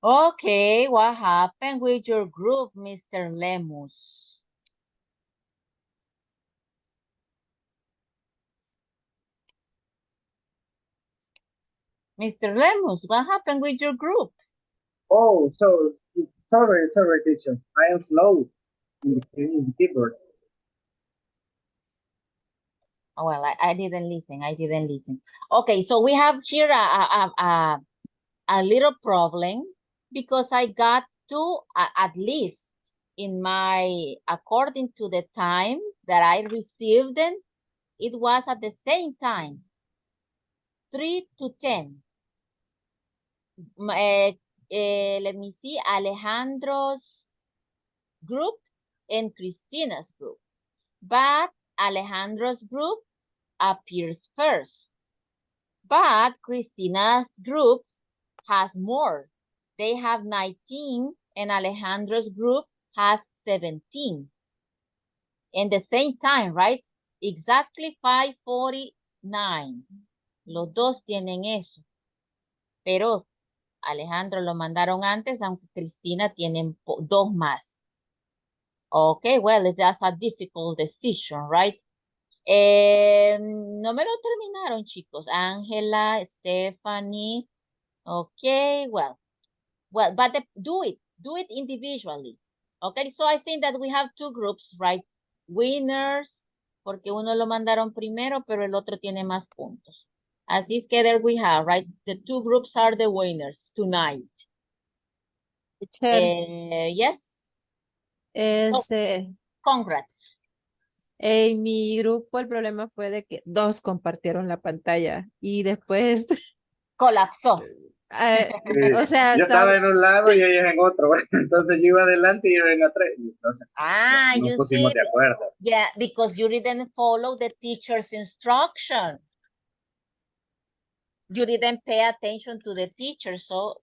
Okay, what happened with your group, Mr. Lemus? Mr. Lemus, what happened with your group? Oh, so sorry, teacher. I am slow in the keyboard. Oh, well, I didn't listen. I didn't listen. Okay, so we have here a little problem because I got two at least in my, according to the time that I received them, it was at the same time, 3 to 10. Let me see, Alejandro's group and Christina's group. But Alejandro's group appears first. But Christina's group has more. They have 19 and Alejandro's group has 17. In the same time, right? Exactly 5:49. Los dos tienen eso. Pero Alejandro lo mandaron antes, aunque Cristina tiene dos más. Okay, well, that's a difficult decision, right? No me lo terminaron, chicos. Ángela, Stephanie. Okay, well, but do it individually. Okay, so I think that we have two groups, right? Winners, porque uno lo mandaron primero, pero el otro tiene más puntos. Así es que there we have, right? The two groups are the winners tonight. Yes. Congrats. En mi grupo el problema fue de que dos compartieron la pantalla y después colapsó. O sea, yo estaba en un lado y ellos en otro, entonces yo iba adelante y ellos en atrás. Entonces, nos pusimos de acuerdo. Yeah, because you didn't follow the teacher's instruction. You didn't pay attention to the teacher, so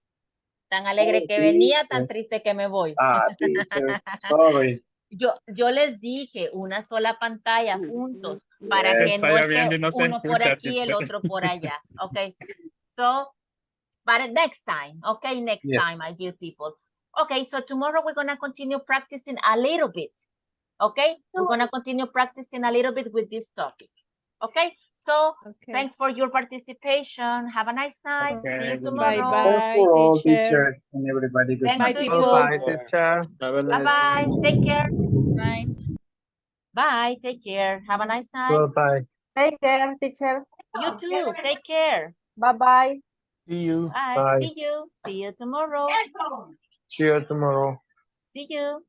tan alegre que venía, tan triste que me voy. Teacher, sorry. Yo les dije una sola pantalla juntos para que no esté uno por aquí, el otro por allá. Okay, so, but next time, okay, next time, my dear people. Okay, so tomorrow we're going to continue practicing a little bit. Okay, we're going to continue practicing a little bit with this topic. Okay, so thanks for your participation. Have a nice night. See you tomorrow. Thanks for all, teacher, and everybody. Good Thanks to you. Bye, teacher. Bye-bye. Take care. Bye. Bye. Take care. Have a nice night. Goodbye. Take care, teacher. You too. Take care. Bye-bye. See you. Bye. Bye. See you. See you tomorrow. See you tomorrow. See you.